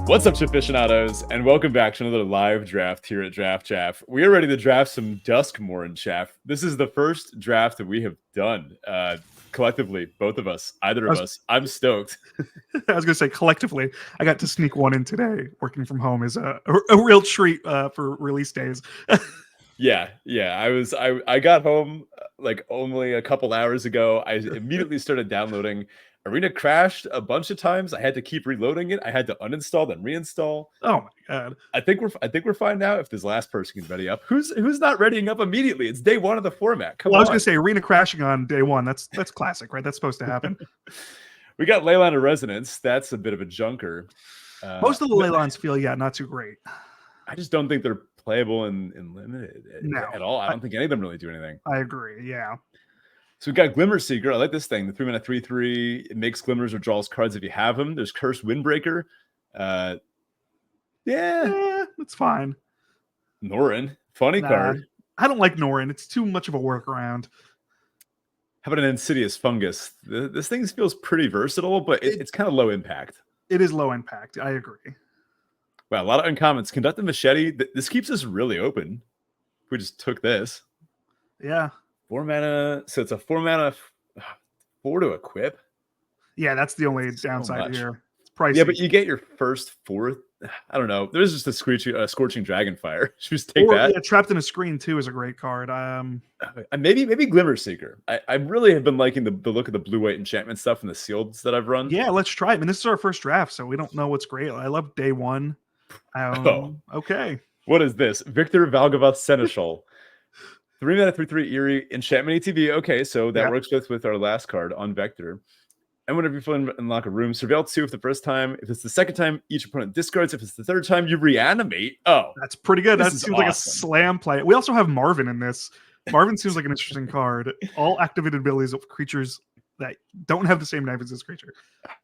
What's up, aficionados, and welcome back to another live draft here at Draft Chaff. We are ready to draft some Duskmourn, Chaff. This is the first draft that we have done collectively, both of us, either of us. I'm stoked. I was going to say collectively. I got to sneak one in today. Working from home is a real treat for release days. Yeah. I got home like only a couple hours ago. I immediately started downloading. Arena crashed a bunch of times. I had to keep reloading it. I had to uninstall then reinstall. Oh my god! I think we're fine now. If this last person can ready up, who's not readying up immediately? It's day one of the format. Come on. I was gonna say arena crashing on day one. That's classic, right? That's supposed to happen. We got Leyline of Resonance. That's a bit of a junker. Most of the Leylines feel not too great. I just don't think they're playable in limited at all. I don't think any of them really do anything. I agree. Yeah. So we got Glimmer Seeker. I like this thing. The 3-mana 3/3. It makes glimmers or draws cards if you have them. There's Cursed Windbreaker. Yeah, that's fine. Norin, funny card. I don't like Norin. It's too much of a workaround. How about an Insidious Fungus? This thing feels pretty versatile, but it's kind of low impact. It is low impact. I agree. Wow, a lot of uncommons. Conductive Machete. This keeps us really open. We just took this. Yeah. 4 mana. So it's a 4 mana 4 to equip. Yeah, that's the only downside here. It's pricey. Yeah, but you get your first 4th. I don't know. There's just a Scorching Dragonfire. Should we just take that? Yeah, Trapped in a Screen too is a great card. Maybe Glimmer Seeker. I really have been liking the look of the blue-white enchantment stuff and the sealeds that I've run. Yeah, let's try it. I mean, this is our first draft, so we don't know what's great. I love day one. Okay. What is this? Victor Valgavoth Seneschal. 3 mana 3/3 Eerie enchantment ETB. Okay, so that works with our last card on Vector. And whenever you unlock a room, surveil 2 if the first time. If it's the second time, each opponent discards. If it's the third time, you reanimate. Oh, that's pretty good. That seems like a slam play. We also have Marvin in this. Marvin seems like an interesting card. All activated abilities of creatures that don't have the same knife as this creature.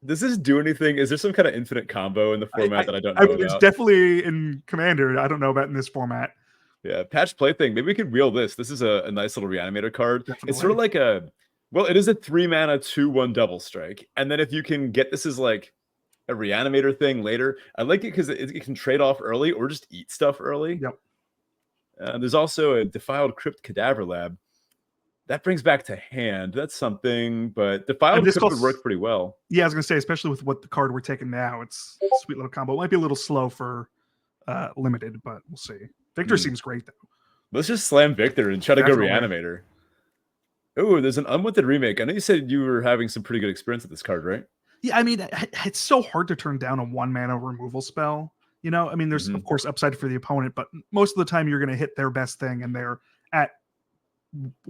Does this do anything? Is there some kind of infinite combo in the format that I don't know about? It's definitely in Commander. I don't know about in this format. Yeah, patch play thing. Maybe we could wheel this. This is a nice little reanimator card. Definitely. It's sort of like it is a 3 mana 2/1 double strike. And then if you can get this as like a reanimator thing later, I like it because it can trade off early or just eat stuff early. Yep. There's also a Defiled Crypt Cadaver Lab. That brings back to hand. That's something, but Defiled Crypt would work pretty well. Yeah, I was going to say, especially with what the card we're taking now, it's a sweet little combo. It might be a little slow for limited, but we'll see. Victor seems great, though. Let's just slam Victor and try to go Reanimator. Oh, there's an Unwanted Remake. I know you said you were having some pretty good experience with this card, right? Yeah, I mean, it's so hard to turn down a 1-mana removal spell. You know, I mean, there's, of course, upside for the opponent, but most of the time you're going to hit their best thing, and they're at,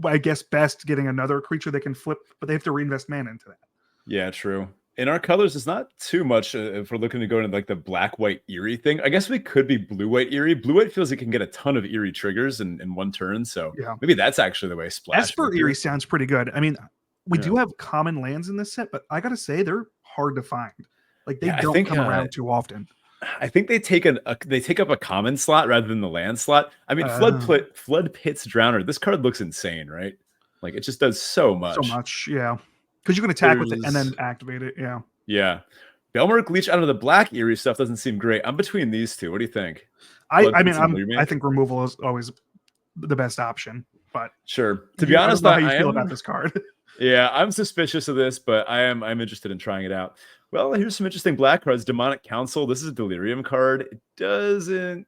I guess, best getting another creature they can flip, but they have to reinvest mana into that. Yeah, true. In our colors, it's not too much if we're looking to go into like the black-white Eerie thing. I guess we could be blue-white Eerie. Blue-white feels like it can get a ton of Eerie triggers in one turn, so maybe that's actually the way Splash. Esper Eerie sounds pretty good. I mean, we do have common lands in this set, but I gotta say they're hard to find. Like they don't come around too often. I think they take up a common slot rather than the land slot. I mean, Flood Pit's Drowner. This card looks insane, right? Like it just does so much. So much, yeah. Because you can attack with it and then activate it, yeah. Yeah. Belmeric Leech out of the black Eerie stuff doesn't seem great. I'm between these two. What do you think? I think removal is always the best option. But sure. To be honest, I don't know how you feel about this card. Yeah, I'm suspicious of this, but I'm interested in trying it out. Well, here's some interesting black cards. Demonic Council. This is a Delirium card. It doesn't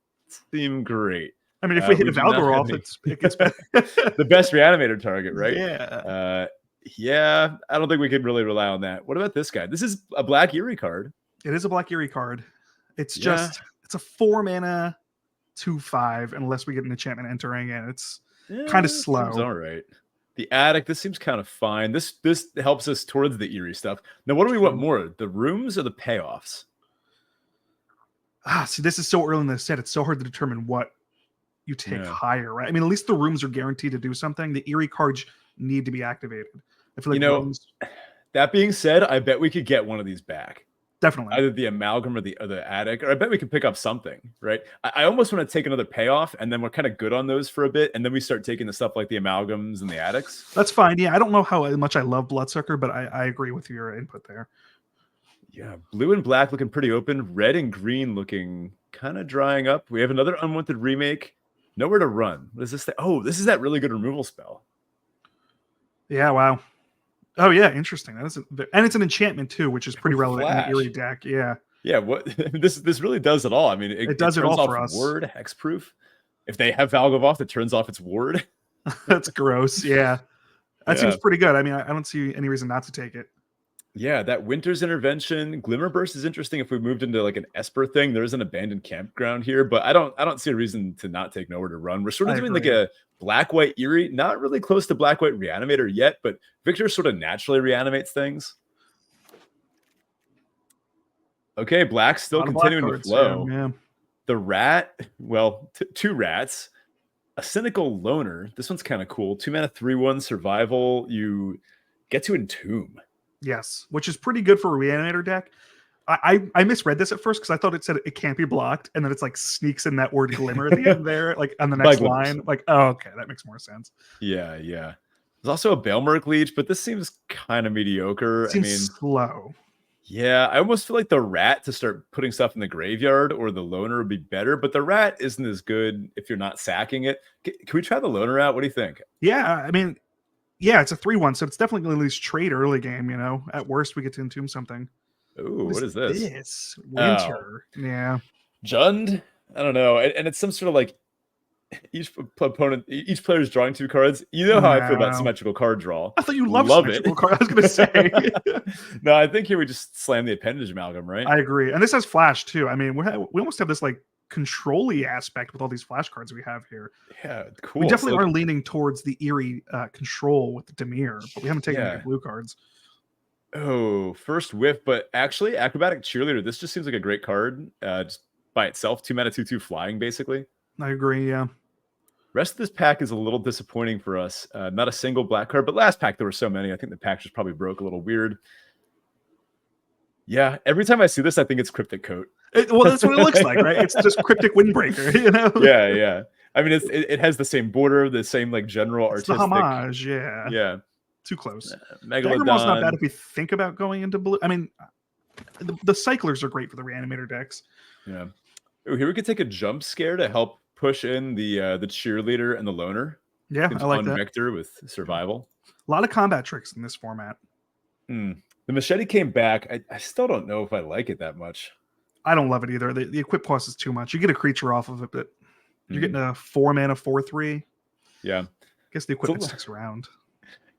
seem great. I mean, if we hit a Valgoroth, it gets better. The best reanimator target, right? Yeah. Yeah, I don't think we could really rely on that. What about this guy? This is a black Eerie card. It is a black Eerie card. It's just it's a 4-mana 2/5 unless we get an enchantment entering, and it's kind of slow. All right. The Attic, this seems kind of fine. This helps us towards the Eerie stuff. Now, what do we want more? The rooms or the payoffs? See, this is so early in the set. It's so hard to determine what you take higher, right? I mean, at least the rooms are guaranteed to do something. The Eerie cards need to be activated. I feel like that being said, I bet we could get one of these back. Definitely. Either the Amalgam or the Attic, or I bet we could pick up something, right? I almost want to take another payoff, and then we're kind of good on those for a bit, and then we start taking the stuff like the Amalgams and the Attics. That's fine. Yeah, I don't know how much I love Bloodsucker, but I agree with your input there. Yeah, blue and black looking pretty open. Red and green looking kind of drying up. We have another unwanted remake. Nowhere to run. What is this? Oh, this is that really good removal spell. Yeah, wow. Oh yeah, interesting. And it's an enchantment too, which is pretty relevant in the Eerie deck. Yeah. Yeah, what this really does it all. I mean, it does it turns all off for us. ward, hexproof. If they have Valgavoth, it turns off its ward. That's gross. Yeah. That seems pretty good. I mean, I don't see any reason not to take it. Yeah, that Winter's Intervention, Glimmer Burst is interesting if we moved into like an Esper thing. There is an abandoned campground here, but I don't see a reason to not take Nowhere to Run. We're sort of doing like a black-white Eerie, not really close to black-white Reanimator yet, but Victor sort of naturally reanimates things. Okay, black still continuing to flow. Yeah. The rat, well, two rats, a cynical loner. This one's kind of cool. 2 mana, 3/1 survival. You get to entomb. Yes, which is pretty good for a Reanimator deck. I misread this at first because I thought it said it can't be blocked, and then it's like sneaks in that word glimmer at the end there, like on the next line. Like, oh, okay, that makes more sense. Yeah. There's also a Baelmerk Leech, but this seems kind of mediocre. Seems slow. Yeah, I almost feel like the rat to start putting stuff in the graveyard or the loner would be better, but the rat isn't as good if you're not sacking it. Can we try the loner out? What do you think? Yeah, I mean, yeah, it's a 3/1, so it's definitely going to at least trade early game, you know. At worst, we get to entomb something. Ooh, what is this? This Winter. Oh. Yeah. Jund? I don't know. And it's some sort of like each player is drawing 2 cards. You know how I feel about symmetrical card draw. I thought you loved symmetrical card. I was going to say. No, I think here we just slam the appendage amalgam, right? I agree. And this has flash too. I mean, we almost have this like control-y aspect with all these flash cards we have here. Yeah, cool. We definitely are leaning towards the Eerie control with the Demir, but we haven't taken any blue cards. Oh, first whiff, but actually, Acrobatic Cheerleader, this just seems like a great card just by itself. 2 mana, 2/2 flying, basically. I agree, yeah. Rest of this pack is a little disappointing for us. Not a single black card, but last pack there were so many. I think the pack just probably broke a little weird. Yeah, every time I see this, I think it's Cryptic Coat. Well, that's what it looks like, right? It's just Cryptic Windbreaker, you know? Yeah. I mean, it has the same border, the same like general artistic. The homage, yeah. Yeah. Too close. Megalodon. Daggermaw's not bad if we think about going into blue. I mean, the cyclers are great for the Reanimator decks. Yeah. Ooh, here we could take a jump scare to help push in the cheerleader and the loner. Yeah, I like that. Vector with survival. A lot of combat tricks in this format. The machete came back. I still don't know if I like it that much. I don't love it either. The equip cost is too much. You get a creature off of it, but you're getting a 4 mana 4/3. Yeah. I guess the equipment sticks around.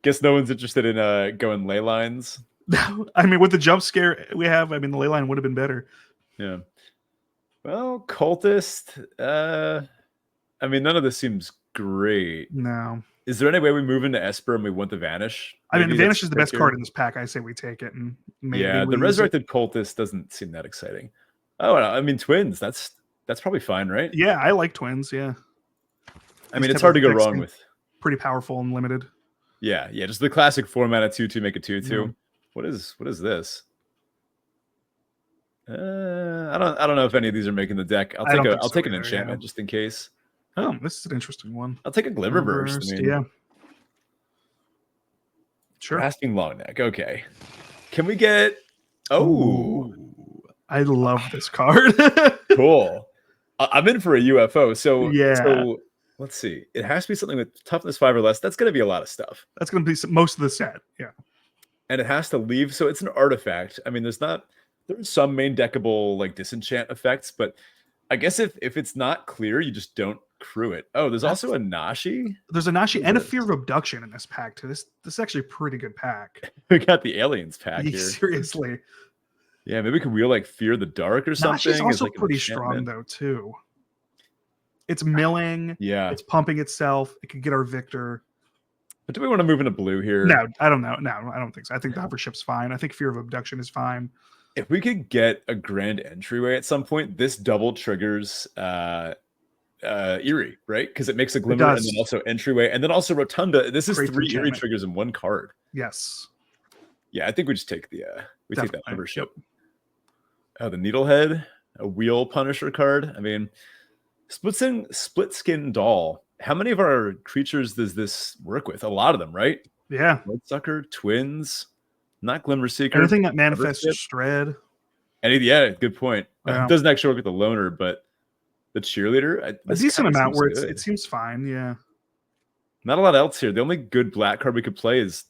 Guess no one's interested in going ley lines. I mean, with the jump scare we have, I mean, the ley line would have been better. Yeah. Well, Cultist. I mean, none of this seems great. No. Is there any way we move into Esper and we want the Vanish? I mean, the Vanish is the best card in this pack. I say we take it. And maybe the Resurrected Cultist doesn't seem that exciting. Oh, I mean, Twins. That's probably fine, right? Yeah, I like Twins. Yeah. I mean, it's hard to go wrong with. Pretty powerful and limited. Yeah, just the classic 4 mana 2/2 make a 2/2. What is this? I don't know if any of these are making the deck. I'll take an enchantment just in case. Oh, this is an interesting one. I'll take a Glimmer Burst. Yeah. Sure. Grasping Longneck. Okay. Can we get? Oh, I love this card. Cool. I'm in for a UFO. So yeah. So let's see. It has to be something with toughness 5 or less. That's going to be a lot of stuff. That's going to be most of the set. Yeah. And it has to leave. So it's an artifact. I mean, there's some main deckable like disenchant effects, but I guess if it's not clear, you just don't crew it. Oh, there's also a Nashi. There's a Nashi and a Fear of Abduction in this pack too. This is actually a pretty good pack. We got the Aliens pack here. Seriously. Yeah, maybe we can wheel like Fear the Dark or something. Nashi's also like pretty strong though too. It's milling. Yeah. It's pumping itself. It could get our Victor. But do we want to move into blue here? No, I don't know. No, I don't think so. I think the hover ship's fine. I think Fear of Abduction is fine. If we could get a grand entryway at some point, this double triggers Eerie, right? Because it makes a Glimmer and then also entryway, and then also Rotunda. This is 3 Eerie triggers in 1 card. Yes. Yeah, I think we just take take that hover ship. Oh, the Needlehead, a Wheel Punisher card. I mean, Split Skin Doll. How many of our creatures does this work with? A lot of them, right? Yeah. Bloodsucker, Twins, not Glimmer Seeker. Anything that manifests Shred. And yeah, good point. Yeah. It doesn't actually work with the loner, but the cheerleader, A decent amount where it seems fine. Yeah. Not a lot else here. The only good black card we could play is,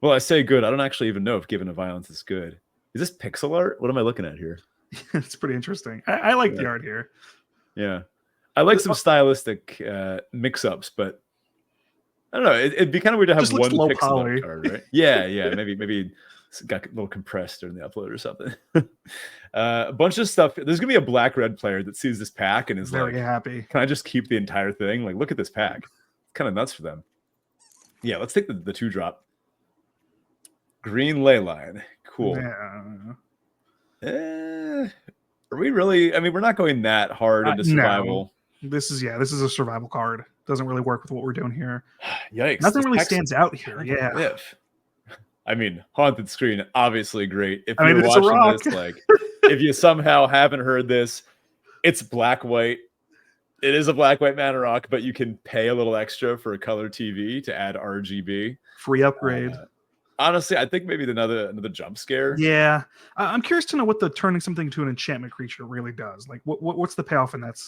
well, I say good. I don't actually even know if Given a Violence is good. Is this pixel art? What am I looking at here? It's pretty interesting. I like the art here. Yeah. I like some stylistic mix-ups, but I don't know. It'd be kind of weird to have one pixel art card, right? Yeah. Maybe it's got a little compressed during the upload or something. A bunch of stuff. There's gonna be a black-red player that sees this pack and is very happy. Can I just keep the entire thing? Like, look at this pack. It's kind of nuts for them. Yeah, let's take the 2-drop. Green Leyline. Cool. Yeah. Are we really? I mean, we're not going that hard into survival. No. This is a survival card. Doesn't really work with what we're doing here. Yikes. Nothing really stands out here. Yeah. I mean, Haunted Screen, obviously great. If you're watching this, like, if you somehow haven't heard this, it's black-white. It is a black-white mana rock, but you can pay a little extra for a color TV to add RGB. Free upgrade. Honestly, I think maybe another jump scare. Yeah. I'm curious to know what the turning something to an enchantment creature really does. Like, what's the payoff in that?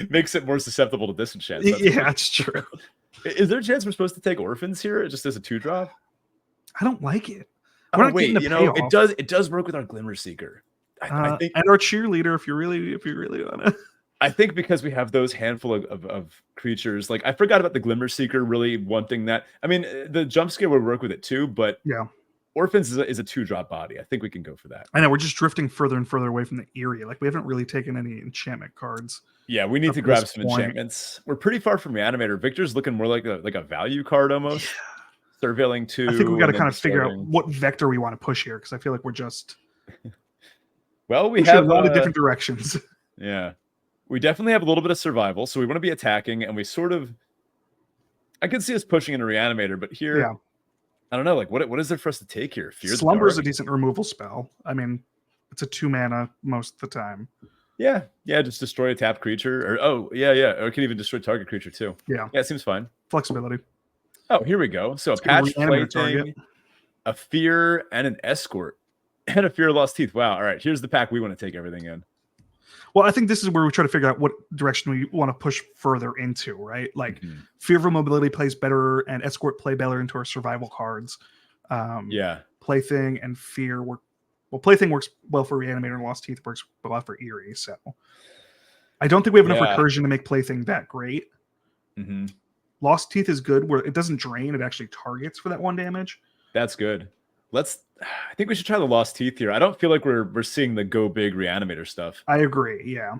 Makes it more susceptible to disenchant. That's true. Is there a chance we're supposed to take orphans here? Just as a 2-drop? I don't like it. Wait, it does work with our Glimmer Seeker. I think, and our cheerleader, if you really want to. I think because we have those handful of creatures, like I forgot about the Glimmer Seeker really wanting that. I mean, the jump scare would work with it too, but yeah, Orphans is a 2-drop body. I think we can go for that. I know we're just drifting further and further away from the Eerie. Like we haven't really taken any enchantment cards. Yeah, we need to grab some enchantments. We're pretty far from Reanimator. Victor's looking more like a value card almost. Yeah. Surveilling 2. I think we got to kind of figure out what vector we want to push here because I feel like we're just. Well, we have a lot of different directions. Yeah, we definitely have a little bit of survival, so we want to be attacking, and we sort of. I can see us pushing into Reanimator, but here. Yeah. I don't know, like what is there for us to take here? Fear Slumber is a decent removal spell. I mean, it's a 2 mana most of the time. Yeah, just destroy a tapped creature, or or it can even destroy target creature too. Yeah, it seems fine. Flexibility. Oh, here we go. So a patch Plaything, a Fear, and an Escort, and a Fear of Lost Teeth. Wow. All right, here's the pack we want to take everything in. Well, I think this is where we try to figure out what direction we want to push further into, right? Like Fear of Immobility plays better and Escort play better into our survival cards. Plaything and Fear work. Well, Plaything works well for Reanimator and Lost Teeth works well for Eerie. So I don't think we have enough recursion to make Plaything that great. Lost Teeth is good where it doesn't drain, it actually targets for that 1 damage. That's good. I think we should try the Lost Teeth here. I don't feel like we're seeing the go big Reanimator stuff. I agree. Yeah.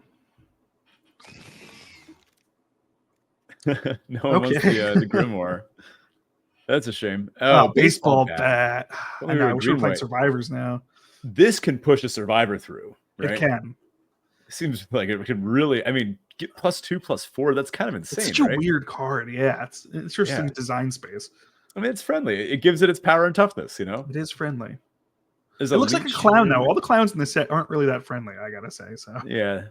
No one wants the Grimoire. That's a shame. Oh, baseball bat. I know. We should play Survivors now. This can push a Survivor through. Right? It can. It seems like it can really. I mean, get +2/+4. That's kind of insane. It's such a weird card. Yeah, it's interesting design space. I mean, it's friendly. It gives it its power and toughness, you know? It is friendly. It looks like a clown, though. All the clowns in the set aren't really that friendly, I gotta say. So yeah,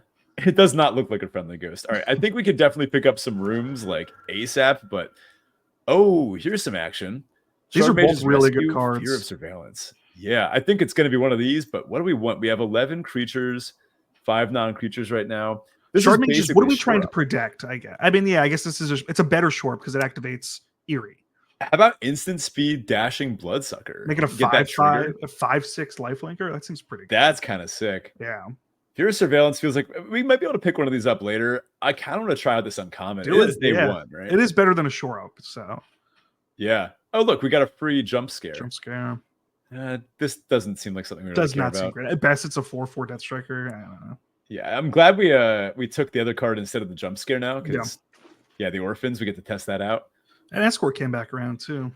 it does not look like a friendly ghost. All right, I think we could definitely pick up some rooms like ASAP, but here's some action. These are both really good cards. Fear of Surveillance. Yeah, I think it's going to be one of these, but what do we want? We have 11 creatures, 5 non-creatures right now. What are we trying to protect? I guess this is it's a better short because it activates Eerie. How about instant speed dashing Bloodsucker? Make it a 5/5, a 5/6 lifelinker. That seems pretty good. That's kind of sick. Yeah. Fear of Surveillance feels like we might be able to pick one of these up later. I kind of want to try out this uncommon. It is day 1, right? It is better than a shore up. So yeah. Oh, look, we got a free jump scare. This doesn't seem like something we does not seem great. At best, it's a 4/4 Death Striker. I don't know. Yeah, I'm glad we took the other card instead of the jump scare now because the Orphans, we get to test that out. And Escort came back around too.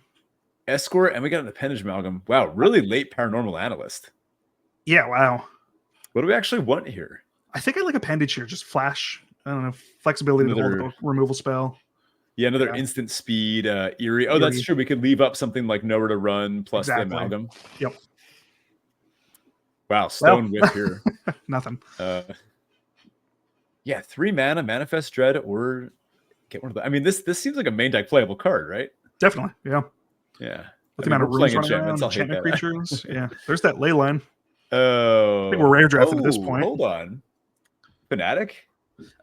Escort, and we got an Appendage Amalgam. Wow, really late Paranormal Analyst. Yeah, wow. What do we actually want here? I think I like Appendage here. Just flash. I don't know. Flexibility to hold the removal spell. Yeah, another instant speed. Eerie. Oh, that's true. We could leave up something like Nowhere to Run plus the Amalgam. Yep. Wow, Stone Whip here. Nothing. 3 mana, Manifest Dread, or get one of the. I mean, this seems like a main deck playable card, right? Definitely. Yeah. Yeah. With the amount of rooms running around, enchantment creatures. Yeah. There's that ley line. Oh, I think we're rare drafting at this point. Hold on. Fanatic?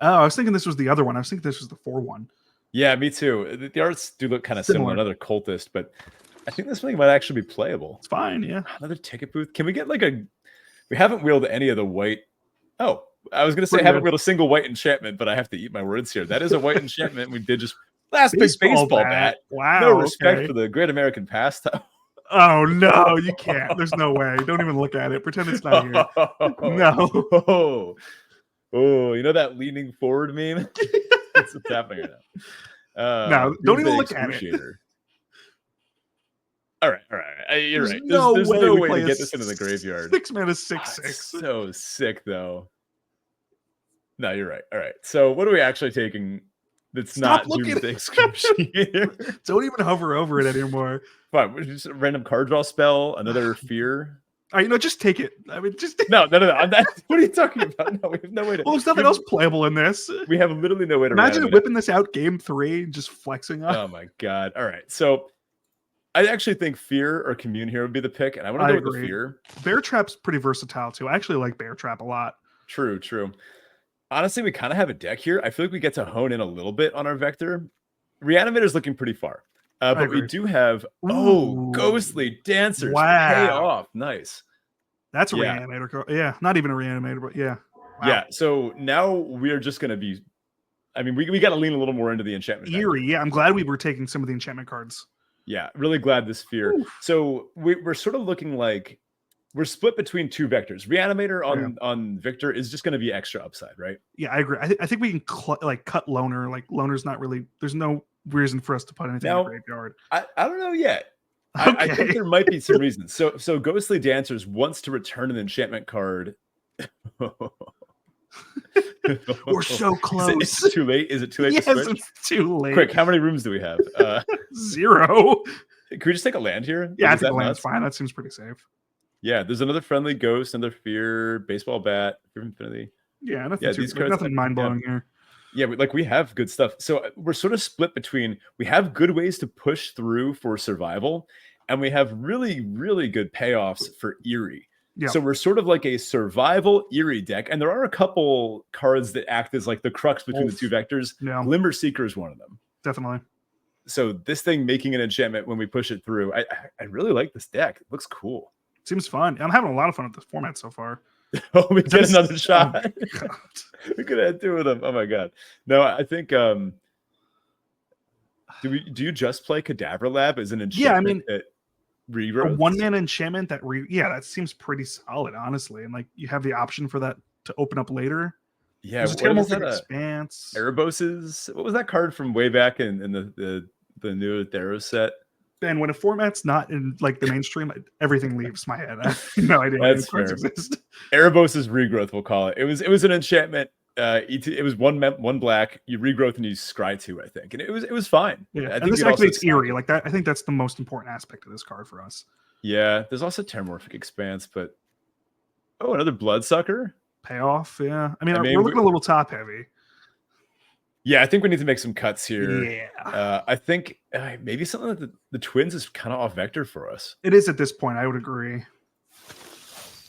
Oh, I was thinking this was the other one. I was thinking this was the 4-1. Yeah, me too. The arts do look kind of similar. Another cultist, but I think this thing might actually be playable. It's fine, yeah. Another ticket booth. Can we get like a... We haven't wheeled any of the white... Oh, I was going to say I haven't wheeled a single white enchantment, but I have to eat my words here. That is a white enchantment. We did just... Last big baseball bat. Wow. No respect for the great American pastime. Oh, no, you can't. There's no way. Don't even look at it. Pretend it's not here. No. Oh, you know that leaning forward meme? That's what's happening right now. No, don't even look at it. All right. You're right. There's no way to get this into the graveyard. 6-mana 6/6. So sick, though. No, you're right. All right. So what are we actually taking that's not Doomsday Excruciator? Don't even hover over it anymore. Fine. Just a random card draw spell, another fear. All right, just take it. I mean, just no. What are you talking about? No, we have no way to. Well, there's nothing else playable in this. We have literally no way to. Imagine whipping this out game 3 and just flexing up. Oh my god! All right, so I actually think Fear or Commune here would be the pick, and I want to go with the Fear. Bear Trap's pretty versatile too. I actually like Bear Trap a lot. True. Honestly, we kind of have a deck here. I feel like we get to hone in a little bit on our Vector. Reanimator's looking pretty far. But we do have Ghostly Dancers. Wow. Pay off. Nice. That's a Reanimator card. Yeah, not even a Reanimator, but yeah. Wow. Yeah, so now we are just going to be... I mean, we got to lean a little more into the enchantment. Eerie, yeah. I'm glad we were taking some of the enchantment cards. Yeah, really glad this Fear. Oof. So we're sort of looking like... We're split between two vectors. Reanimator on Victor is just going to be extra upside, right? Yeah, I agree. I think we can cut Loner. Like, Loner's not really... There's no reason for us to put anything in the graveyard. I don't know yet. Okay. I think there might be some reasons. So Ghostly Dancers wants to return an enchantment card. We're so close. Is it too late? Is it too late? Yes, to switch? It's too late. Quick, how many rooms do we have? 0. Can we just take a land here? Yeah, I think a land's fine. That seems pretty safe. Yeah, there's another friendly ghost, another Fear, baseball bat, Fear of Infinity. Yeah, nothing mind-blowing here. Yeah, we have good stuff. So we're sort of split between, we have good ways to push through for survival, and we have really, really good payoffs for Eerie. Yeah. So we're sort of like a survival Eerie deck, and there are a couple cards that act as like the crux between the two vectors. Yeah. Limber Seeker is one of them. Definitely. So this thing making an enchantment when we push it through, I really like this deck. It looks cool. Seems fun. I'm having a lot of fun with this format so far. Oh, we get another shot. We could have 2 of them. Oh my god. No, I think do you just play Cadaver Lab as an enchantment? Yeah, I mean, a 1-mana enchantment that seems pretty solid, honestly. And like you have the option for that to open up later. Yeah, there's a terrible expanse. Erebos's, what was that card from way back in the new Theros set? And when a format's not in like the mainstream, everything leaves my head. I have no idea these cards exist. Erebos's Regrowth, we'll call it. It was an enchantment. It was one black. You regrowth and you scry 2, I think, and it was fine. Yeah, I think this activates Eerie like that. I think that's the most important aspect of this card for us. Yeah, there's also Terramorphic Expanse, but another Bloodsucker payoff. Yeah, I mean we're looking a little top heavy. Yeah, I think we need to make some cuts here. Yeah. I think maybe something like the Twins is kind of off vector for us. It is at this point, I would agree.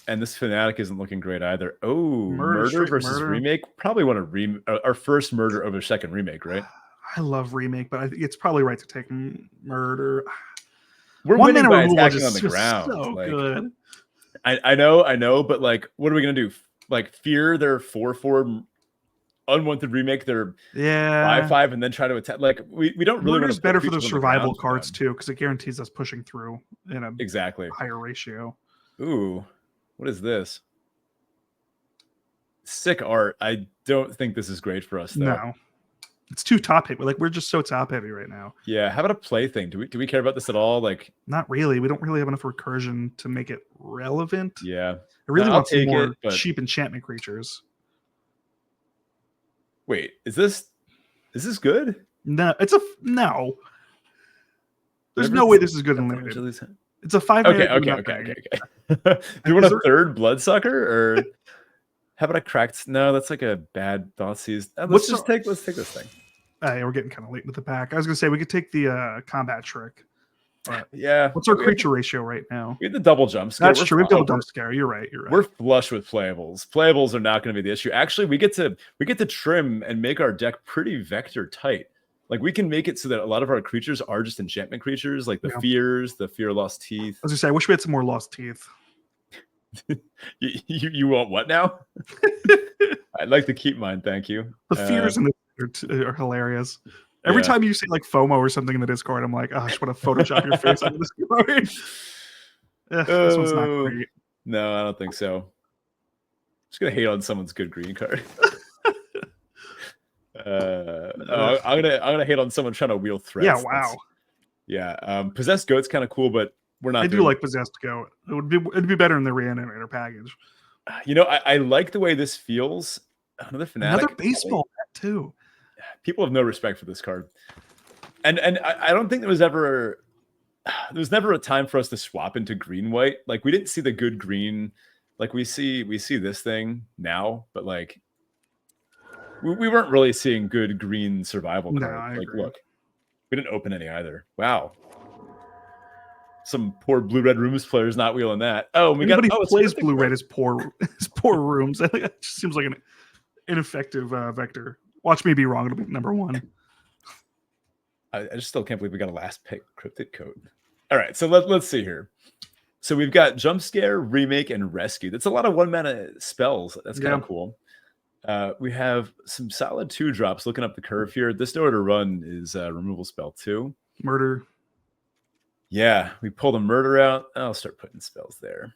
And this Fanatic isn't looking great either. Oh, Murder versus Remake. Probably want to our first Murder over second Remake, right? I love Remake, but I think it's probably right to take Murder. We're winning by attacking on the ground. So good. I know, but like, what are we going to do? Like, Fear their 4/4 unwanted Remake, they're 5/5 and then try to attack. Like we don't really. Murder's better for the survival cards too, because it guarantees us pushing through in a higher ratio. Ooh, what is this? Sick art. I don't think this is great for us though. No, it's too top heavy. We're just so top heavy right now. Yeah. How about a play thing? Do we care about this at all? Like, not really. We don't really have enough recursion to make it relevant. Yeah. I really want some more cheap enchantment creatures. Wait, is this good? No, no. There's no way this is good in limited. It's a 5. Okay. Do you want a third Bloodsucker, or how about a cracked? No, that's like a bad Thoughtseize. Let's take this thing. We're getting kind of late with the pack. I was gonna say we could take the combat trick. Yeah. What's our creature ratio right now? We have the double jump scare. That's true. We have double jump scare. You're right. We're flush with playables. Playables are not going to be the issue. Actually, we get to trim and make our deck pretty vector tight. Like we can make it so that a lot of our creatures are just enchantment creatures, like the fears, the fear of lost teeth. As I say, I wish we had some more lost teeth. you want what now? I'd like to keep mine, thank you. The fears in this are hilarious. Every time you say like FOMO or something in the Discord, I'm like, oh, I just want to Photoshop your face on the Discord. This one's not great. No, I don't think so. I'm just gonna hate on someone's good green card. I'm gonna hate on someone trying to wheel threats. Yeah, wow. Possessed Goat's kind of cool, but we're not. I do like Possessed Goat. It'd be better in the Reanimator package. You know, I like the way this feels. Another Fanatic. Another baseball bat too. People have no respect for this card, and I don't think there was never a time for us to swap into green white. Like we didn't see the good green. Like we see this thing now, but like we weren't really seeing good green survival cards. Like look, we didn't open any either. Wow. Some poor blue-red rooms players not wheeling that. Oh, we got plays blue-red as poor rooms. It just seems like an ineffective vector. Watch me be wrong. It'll be number one. I just still can't believe we got a last pick Cryptid Coat. All right, so let's see here. So we've got Jump Scare, Remake, and Rescue. That's a lot of 1-mana spells. That's kind of cool. We have some solid 2-drops looking up the curve here. This nowhere to run is removal spell 2. Murder. Yeah, we pulled a murder out. I'll start putting spells there.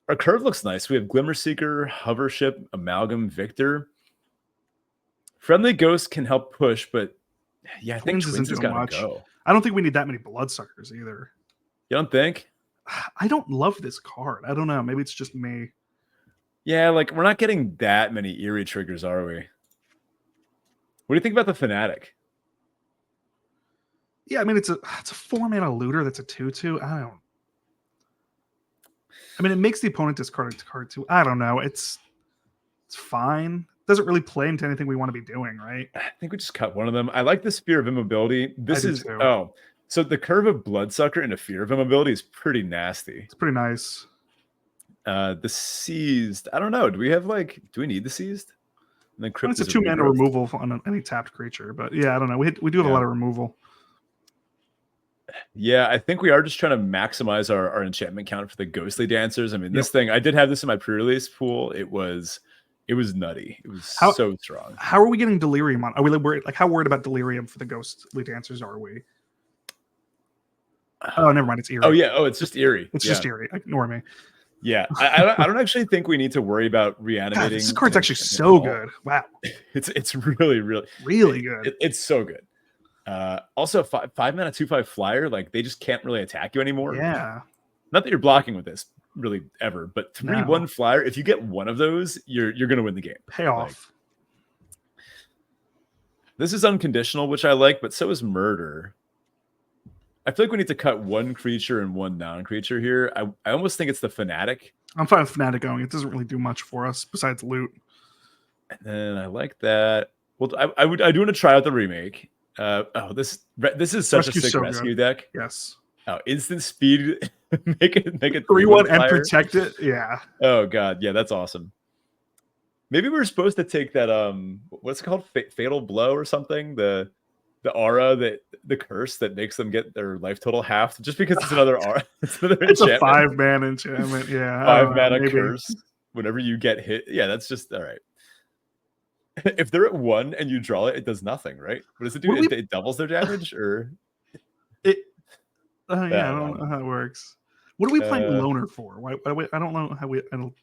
Our curve looks nice. We have Glimmer Seeker, Hover Ship, Amalgam, Victor. Friendly Ghost can help push, but yeah, I think Twins has got to go. I don't think we need that many Bloodsuckers either. You don't think? I don't love this card. I don't know. Maybe it's just me. Yeah, like we're not getting that many Eerie triggers, are we? What do you think about the Fanatic? Yeah, I mean it's a 4-mana looter that's a 2/2. I mean, it makes the opponent discard a card too. I don't know. It's fine. Doesn't really play into anything we want to be doing, right? I think we just cut one of them. I like the Spear of Immobility. So the curve of Bloodsucker into Fear of Immobility is pretty nasty. It's pretty nice. The Seized. I don't know. Do we need the Seized? And then it's a 2-mana removal on any tapped creature, but yeah, I don't know. We do have a lot of removal. Yeah, I think we are just trying to maximize our enchantment count for the Ghostly Dancers. I mean, this thing, I did have this in my pre-release pool. It was nutty. It was so strong. How are we getting Delirium on? Are we worried? Like, how worried about Delirium for the Ghostly Dancers are we? Oh, never mind. It's Eerie. Oh yeah. Oh, it's just Eerie. It's just Eerie. Ignore me. Yeah, I don't actually think we need to worry about reanimating. God, this card's actually so good. Wow. It's really good. It's so good. Also 5-mana 2/5 flyer, like they just can't really attack you anymore. Yeah. Not that you're blocking with this really ever, but 3/1 flyer, if you get one of those, you're gonna win the game. Payoff. This is unconditional, which I like, but so is Murder. I feel like we need to cut one creature and one non-creature here. I almost think it's the Fanatic. I'm fine with Fanatic going. It doesn't really do much for us besides loot. And then I like that. Well, I do want to try out the Remake. This is such a sick rescue deck. Yes. Oh, instant speed. make it 3/1 and protect it. Yeah. Oh god, yeah, that's awesome. Maybe we're supposed to take that what's it called? Fatal Blow or something? The aura, the curse that makes them get their life total halved just because it's another aura. It's a 5-mana enchantment. Yeah. 5-mana curse. Whenever you get hit. Yeah, that's just all right. If they're at 1 and you draw it, it does nothing, right? What does it do? It doubles their damage, or it? Yeah, I don't know how it works. What are we playing Loner for? Why I don't know how I don't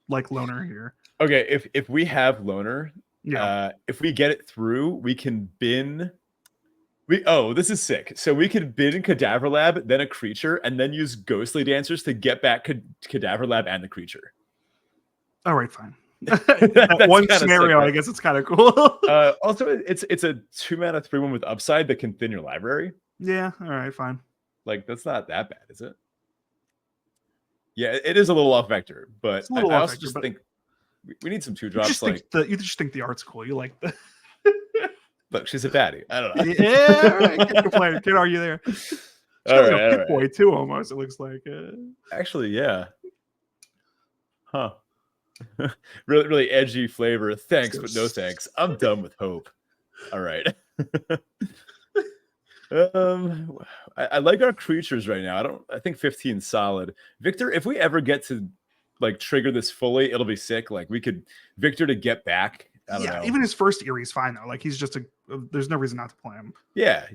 like Loner here. Okay, if we have Loner, if we get it through, we can bin. This is sick. So we can bin Cadaver Lab, then a creature, and then use Ghostly Dancers to get back Cadaver Lab and the creature. All right, fine. That one scenario, sick, I guess it's kind of cool. Also, it's a 2-mana 3/1 with upside that can thin your library. Yeah, all right, fine. Like that's not that bad, is it? Yeah, it is a little off vector, but I also just think we need some 2-drops. You just think the art's cool. You like the look, she's a baddie. I don't know. Yeah, all right. Can't complain. Can't argue there. It's got like a Pip Boy too, almost. It looks like. Actually, yeah. Huh. Really, really edgy flavor. Thanks, but no thanks. I'm done with hope. All right. I like our creatures right now. I think 15 solid. Victor, if we ever get to like trigger this fully, it'll be sick. Like we could Victor to get back. I don't know. Even his first Eerie's fine though. Like he's just there's no reason not to play him. Yeah.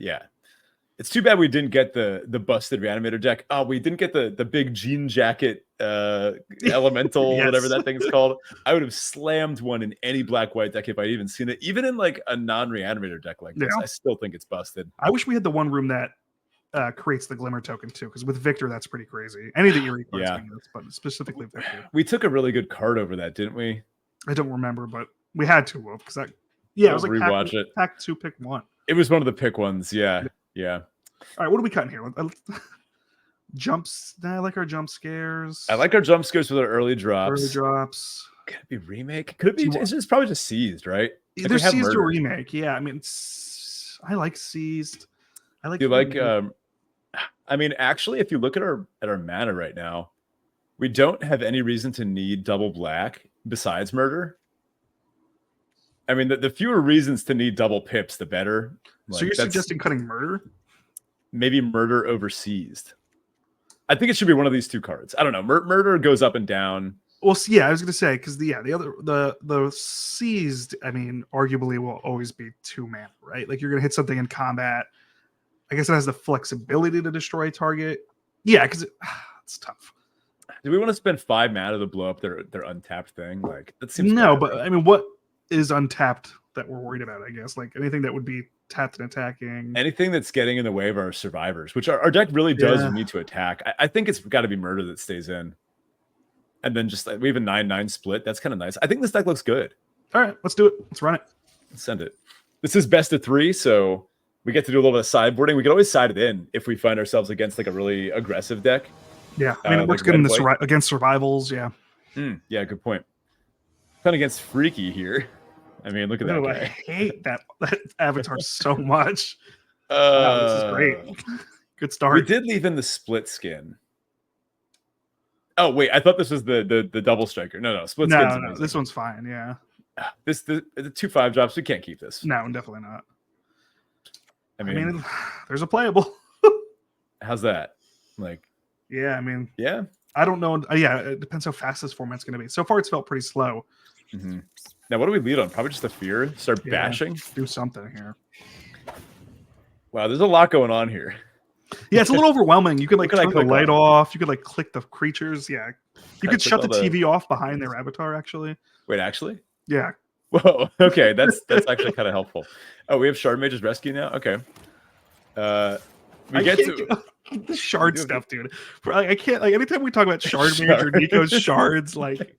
It's too bad we didn't get the busted reanimator deck. Oh, we didn't get the big jean jacket elemental, Yes. whatever that thing's called. I would have slammed one in any black white deck if I'd even seen it. Even in like a non-reanimator deck like this, I still think it's busted. I wish we had the one room that creates the glimmer token too, because with Victor that's pretty crazy. Any of the Eerie cards, but specifically Victor. We took a really good card over that, didn't we? I don't remember, but we had to because that. Yeah, it was like rewatch it. Pack 2, pick 1. It was one of the pick ones. Yeah. All right, what are we cutting here? Jumps. I like our jump scares. I like our jump scares with our early drops. Early drops. Could it be remake? Could it be? It's probably just seized, right? Either seized or remake. Yeah, I mean, I like seized. I like. You like? I mean, actually, if you look at our mana right now, we don't have any reason to need double black besides murder. I mean, the fewer reasons to need double pips, the better. Like, so you're suggesting cutting murder? Maybe murder over seized. I think it should be one of these two cards. I don't know. Murder goes up and down. Well, yeah, I was going to say because the seized, I mean, arguably will always be 2 mana, right? Like you're going to hit something in combat. I guess it has the flexibility to destroy a target. Yeah, because it's tough. Do we want to spend 5 mana to blow up their untapped thing? Like that seems but I mean, what is untapped that we're worried about? I guess like anything that would be tapped and attacking. Anything that's getting in the way of our survivors, which our deck really does need to attack. I think it's got to be murder that stays in. And then just we have a 9/9 split. That's kind of nice. I think this deck looks good. All right, let's do it. Let's run it. Let's send it. This is best of 3, so we get to do a little bit of sideboarding. We can always side it in if we find ourselves against like a really aggressive deck. Yeah, I mean it works good in the against survivals. Yeah. Yeah, good point. Kind of against Freaky here. I mean, look at that guy. I hate that avatar so much. Wow, this is great. Good start. We did leave in the split skin. Oh wait, I thought this was the double striker. No, split skin. No, this one's fine. Yeah. The 2/5 drops. We can't keep this. No, definitely not. I mean there's a playable. How's that? Like. Yeah, I mean. Yeah. I don't know. Yeah, it depends how fast this format's going to be. So far, it's felt pretty slow. Mm-hmm. Now, what do we lead on? Probably just the fear. Start bashing. Do something here. Wow, there's a lot going on here. Yeah, it's a little overwhelming. You could like turn the light off. You could like click the creatures. Yeah, you could shut the TV off behind their avatar. Actually. Wait, actually? Yeah. Whoa. Okay, that's actually kind of helpful. Oh, we have Shard Mage's Rescue now. Okay. We get to the shard stuff, dude. I can't. Like anytime we talk about Shard Mage or Nico's shards, like.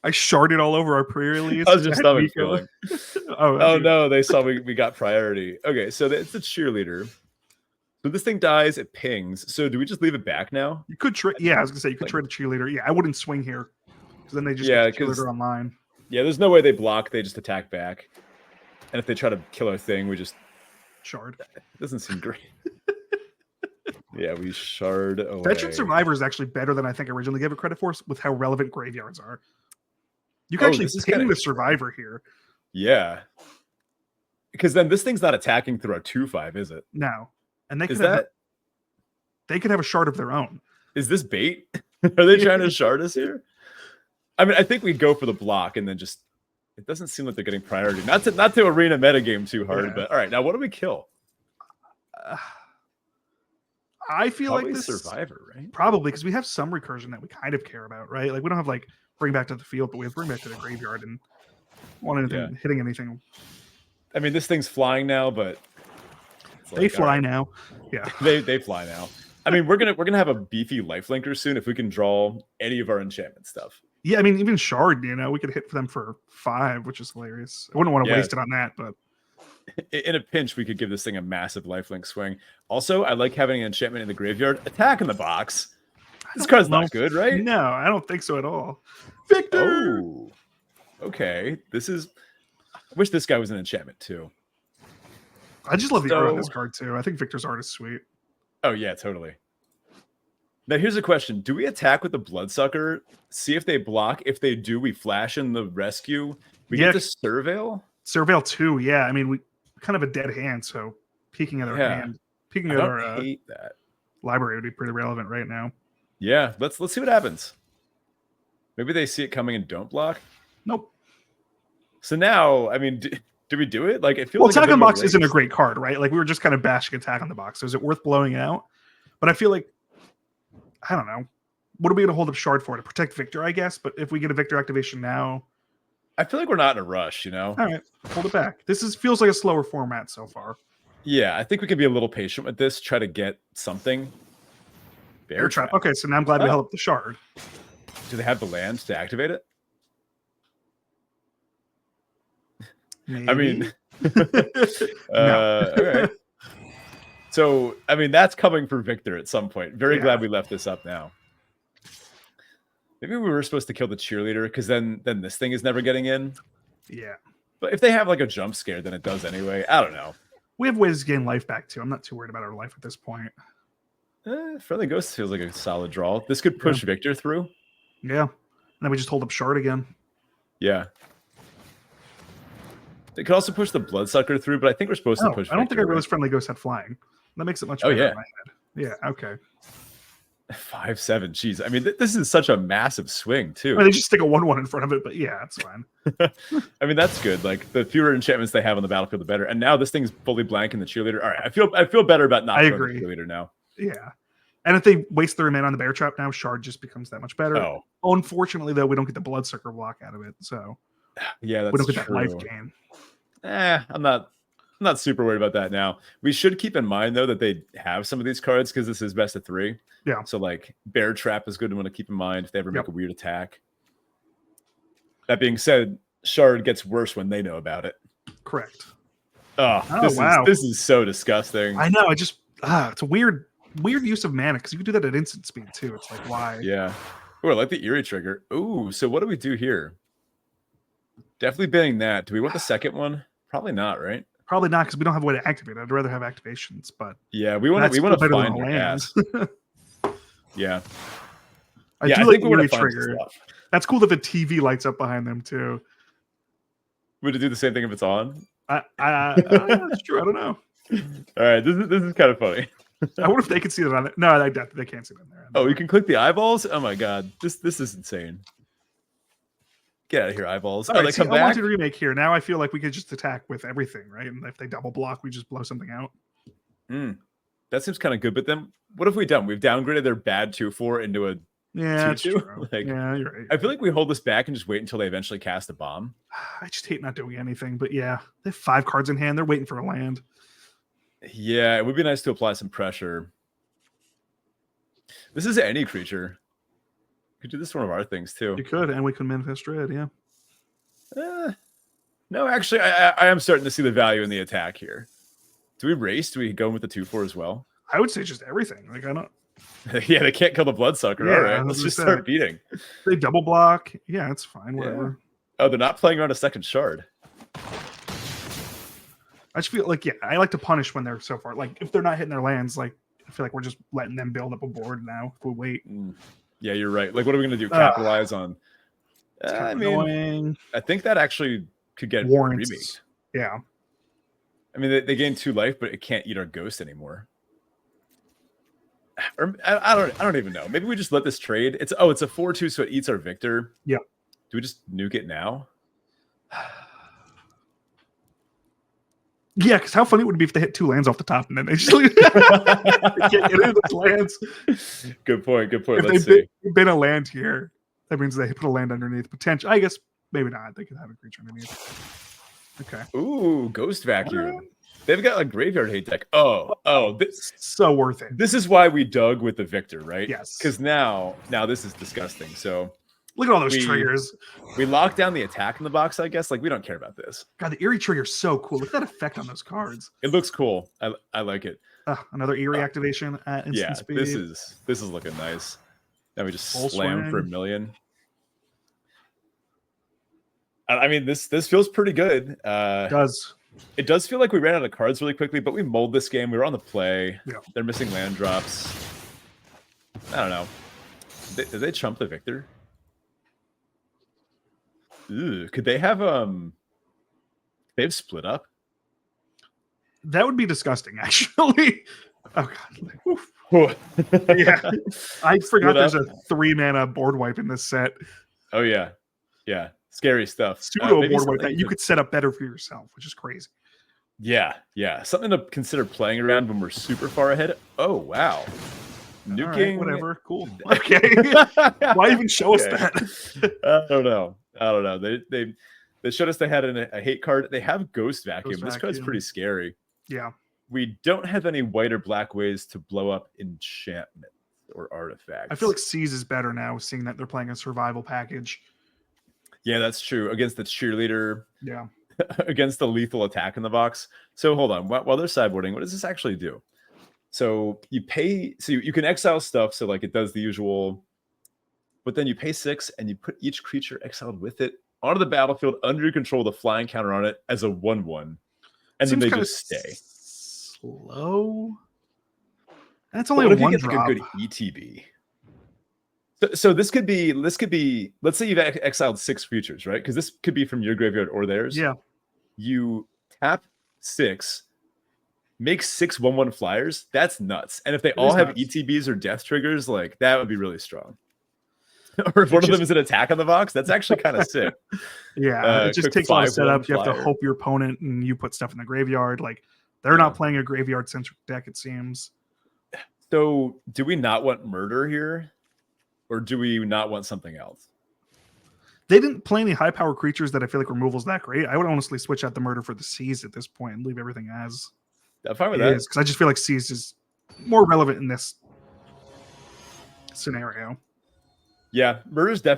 I sharded all over our pre-release. How's your stomach feeling? Oh no, they saw we got priority. Okay, so it's a cheerleader. So this thing dies, it pings. So do we just leave it back now? You could trade. Yeah, I was gonna say you could trade a cheerleader. Yeah, I wouldn't swing here because then they just get the cheerleader online. Yeah, there's no way they block. They just attack back. And if they try to kill our thing, we just shard. It doesn't seem great. Yeah, we shard away. Veteran Survivor is actually better than I think I originally gave it credit for with how relevant graveyards are. You can actually ping the survivor here. Yeah. Because then this thing's not attacking through our 2/5, is it? No. And they could have a shard of their own. Is this bait? Are they trying to shard us here? I mean, I think we go for the block and then just it doesn't seem like they're getting priority. Not to arena metagame too hard, but all right, now what do we kill? I feel probably like this survivor, right? Probably because we have some recursion that we kind of care about, right? Like we don't have like bring back to the field, but we have bring back to the graveyard and want anything hitting anything. I mean, this thing's flying now, but they fly now. Yeah, they fly now. I mean, we're gonna have a beefy lifelinker soon if we can draw any of our enchantment stuff. Yeah, I mean, even shard, we could hit for them for 5, which is hilarious. I wouldn't want to waste it on that, but in a pinch, we could give this thing a massive lifelink swing. Also, I like having an enchantment in the graveyard. Attack in the box. This card's not good, right? No, I don't think so at all. Victor! Oh, okay. This is... I wish this guy was an enchantment, too. I just love the art on this card, too. I think Victor's art is sweet. Oh yeah, totally. Now here's a question: do we attack with the Bloodsucker? See if they block. If they do, we flash in the rescue. We get the Surveil. Surveil 2, yeah. I mean, we kind of a dead hand, so peeking at our hand, peeking at our hate that library would be pretty relevant right now. Yeah, let's see what happens. Maybe they see it coming and don't block. Nope. So now, I mean, do we do it? Like, it feels well, like attack on the box isn't a great card, right? Like, we were just kind of bashing attack on the box. So is it worth blowing out? But I feel like, I don't know. What are we going to hold up Shard for? To protect Victor, I guess. But if we get a Victor activation now, I feel like we're not in a rush, you know? All right, hold it back. This feels like a slower format so far. Yeah, I think we can be a little patient with this. Try to get something. Bear trap. Okay, so now I'm glad we held up the Shard. Do they have the land to activate it? Maybe. I mean, all right. So, I mean, that's coming for Victor at some point. Very glad we left this up now. Maybe we were supposed to kill the cheerleader because then this thing is never getting in. Yeah. But if they have like a jump scare, then it does anyway. I don't know. We have ways to gain life back too. I'm not too worried about our life at this point. Friendly Ghost feels like a solid draw. This could push Victor through. Yeah. And then we just hold up Shard again. Yeah. They could also push the Bloodsucker through, but I think we're supposed to push I don't Victor, think I realized Friendly Ghost had flying. That makes it much better in my head. Yeah, okay. 5/7. Jeez. I mean, this is such a massive swing, too. I mean, they just stick a 1/1 in front of it, but yeah, that's fine. I mean, that's good. Like, the fewer enchantments they have on the battlefield, the better. And now this thing's fully blank in the cheerleader. All right, I feel better about not throwing the cheerleader now. Yeah. And if they waste their mana on the bear trap now, Shard just becomes that much better. Oh. Unfortunately, though, we don't get the Bloodsucker block out of it, so yeah, that's we don't get true. that life gain. I'm not super worried about that now. We should keep in mind though that they have some of these cards because this is best of 3. Yeah. So like Bear Trap is good one to keep in mind if they ever make a weird attack. That being said, Shard gets worse when they know about it. Correct. This is so disgusting. I know. It's a weird use of mana because you can do that at instant speed too. It's like why? Yeah. Oh, I like the Eerie trigger. Ooh, so what do we do here? Definitely banning that. Do we want the second one? Probably not, right? Probably not because we don't have a way to activate it. I'd rather have activations, but yeah, we want to find the gas. Yeah. I do like the Eerie trigger. That's cool that the TV lights up behind them too. Would it do the same thing if it's on? That's true. I don't know. All right, this is kind of funny. I wonder if they can see it on it. No, they can't see it on there. Oh, you can click the eyeballs? Oh my god, this is insane. Get out of here, eyeballs. All right, they come back. I wanted to remake here. Now I feel like we could just attack with everything, right? And if they double block, we just blow something out. That seems kind of good. But then what have we done? We've downgraded their bad 2/4 into a 2/2. Yeah, you're right. I feel like we hold this back and just wait until they eventually cast a bomb. I just hate not doing anything. But yeah, they have 5 cards in hand. They're waiting for a land. Yeah, it would be nice to apply some pressure. This is any creature. We could do this one of our things too. You could, and we could manifest dread, yeah. No, actually, I am starting to see the value in the attack here. Do we race? Do we go with the 2/4 as well? I would say just everything. Like I don't. Yeah, they can't kill the Bloodsucker. Yeah, all right, let's just start beating. They double block. Yeah, it's fine. Whatever. Oh, they're not playing around a second Shard. I just feel like I like to punish when they're so far. Like if they're not hitting their lands, like I feel like we're just letting them build up a board now. If we wait. Yeah, you're right. Like, what are we going to do? Capitalize on? I mean, annoying. I think that actually could get warrants. remade. Yeah. I mean, they gain 2 life, but it can't eat our ghost anymore. Or, I don't even know. Maybe we just let this trade. It's a 4/2, so it eats our Victor. Yeah. Do we just nuke it now? Yeah, because how funny it would be if they hit 2 lands off the top and then they just can't get into those lands. Good point. If Let's see. They've been a land here, that means they put a land underneath. Potential, I guess, maybe not. They could have a creature underneath. Okay. Ooh, Ghost Vacuum. They've got a graveyard hate deck. This so worth it. This is why we dug with the Victor, right? Yes. Because now this is disgusting. So look at all those triggers. We lock down the attack in the box, I guess. Like, we don't care about this. God, the Eerie trigger is so cool. Look at that effect on those cards. It looks cool. I like it. Another Eerie activation at instant speed. This is looking nice. Now we just slam for 1 million. I mean, this feels pretty good. It does. It does feel like we ran out of cards really quickly, but we mulled this game. We were on the play. Yeah. They're missing land drops. I don't know. Did they chump the victor? Ooh, could they have they've split up? That would be disgusting, actually. Oh god. Yeah. I forgot there's a 3-mana board wipe in this set. Oh yeah. Yeah. Scary stuff. Pseudo board wipe that you could set up better for yourself, which is crazy. Yeah, yeah. Something to consider playing around when we're super far ahead. Oh wow. Nuking. Right, whatever. Cool. Okay. Why even show us that? I don't know. They showed us they had a hate card. They have Ghost Vacuum. This card's pretty scary. Yeah. We don't have any white or black ways to blow up enchantment or artifacts. I feel like Seize is better now, seeing that they're playing a survival package. Yeah, that's true. Against the cheerleader. Yeah. Against the lethal attack in the box. So hold on. While they're sideboarding, what does this actually do? So you pay, so you can exile stuff. So like it does the usual, but then you pay 6 and you put each creature exiled with it onto the battlefield under your control, the flying counter on it as a 1/1. And then they just stay. Slow. That's only a 1 drop. Like a good ETB. So this could be, let's say you've exiled 6 creatures, right? Because this could be from your graveyard or theirs. Yeah. You tap 6, make 6 1/1 flyers. That's nuts. And if they all have ETBs or death triggers, like that would be really strong. Or if one of them is an attack on the box, that's actually kind of sick. Yeah, it just takes a lot of setup. You have to hope your opponent and you put stuff in the graveyard. Like they're not playing a graveyard centric deck, it seems. So do we not want murder here? Or do we not want something else? They didn't play any high power creatures that I feel like removal's that great. I would honestly switch out the murder for the Seize at this point and leave everything as I'm fine with that. Because I just feel like Seize is more relevant in this scenario. Yeah, Murder's a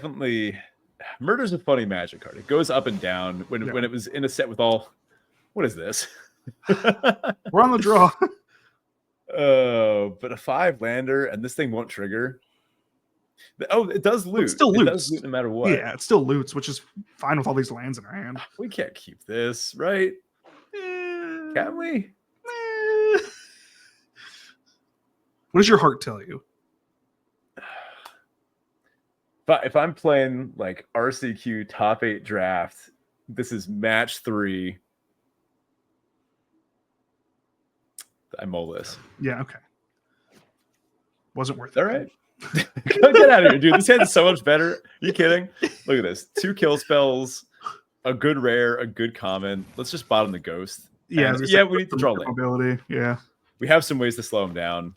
funny Magic card. It goes up and down. When it was in a set with all, what is this? We're on the draw. But a 5-lander and this thing won't trigger. Oh, it does loot. It still loots. It does loot no matter what. Yeah, it still loots, which is fine with all these lands in our hand. We can't keep this, right? Can we? What does your heart tell you? But if I'm playing like RCQ top 8 draft, this is match 3. I mull this. Yeah, okay. Wasn't worth it. All right. Get out of here, dude. This hand's so much better. Are you kidding? Look at this. 2 kill spells, a good rare, a good common. Let's just bottom the ghost. Yeah, we need to draw lane. Ability. Yeah. We have some ways to slow him down.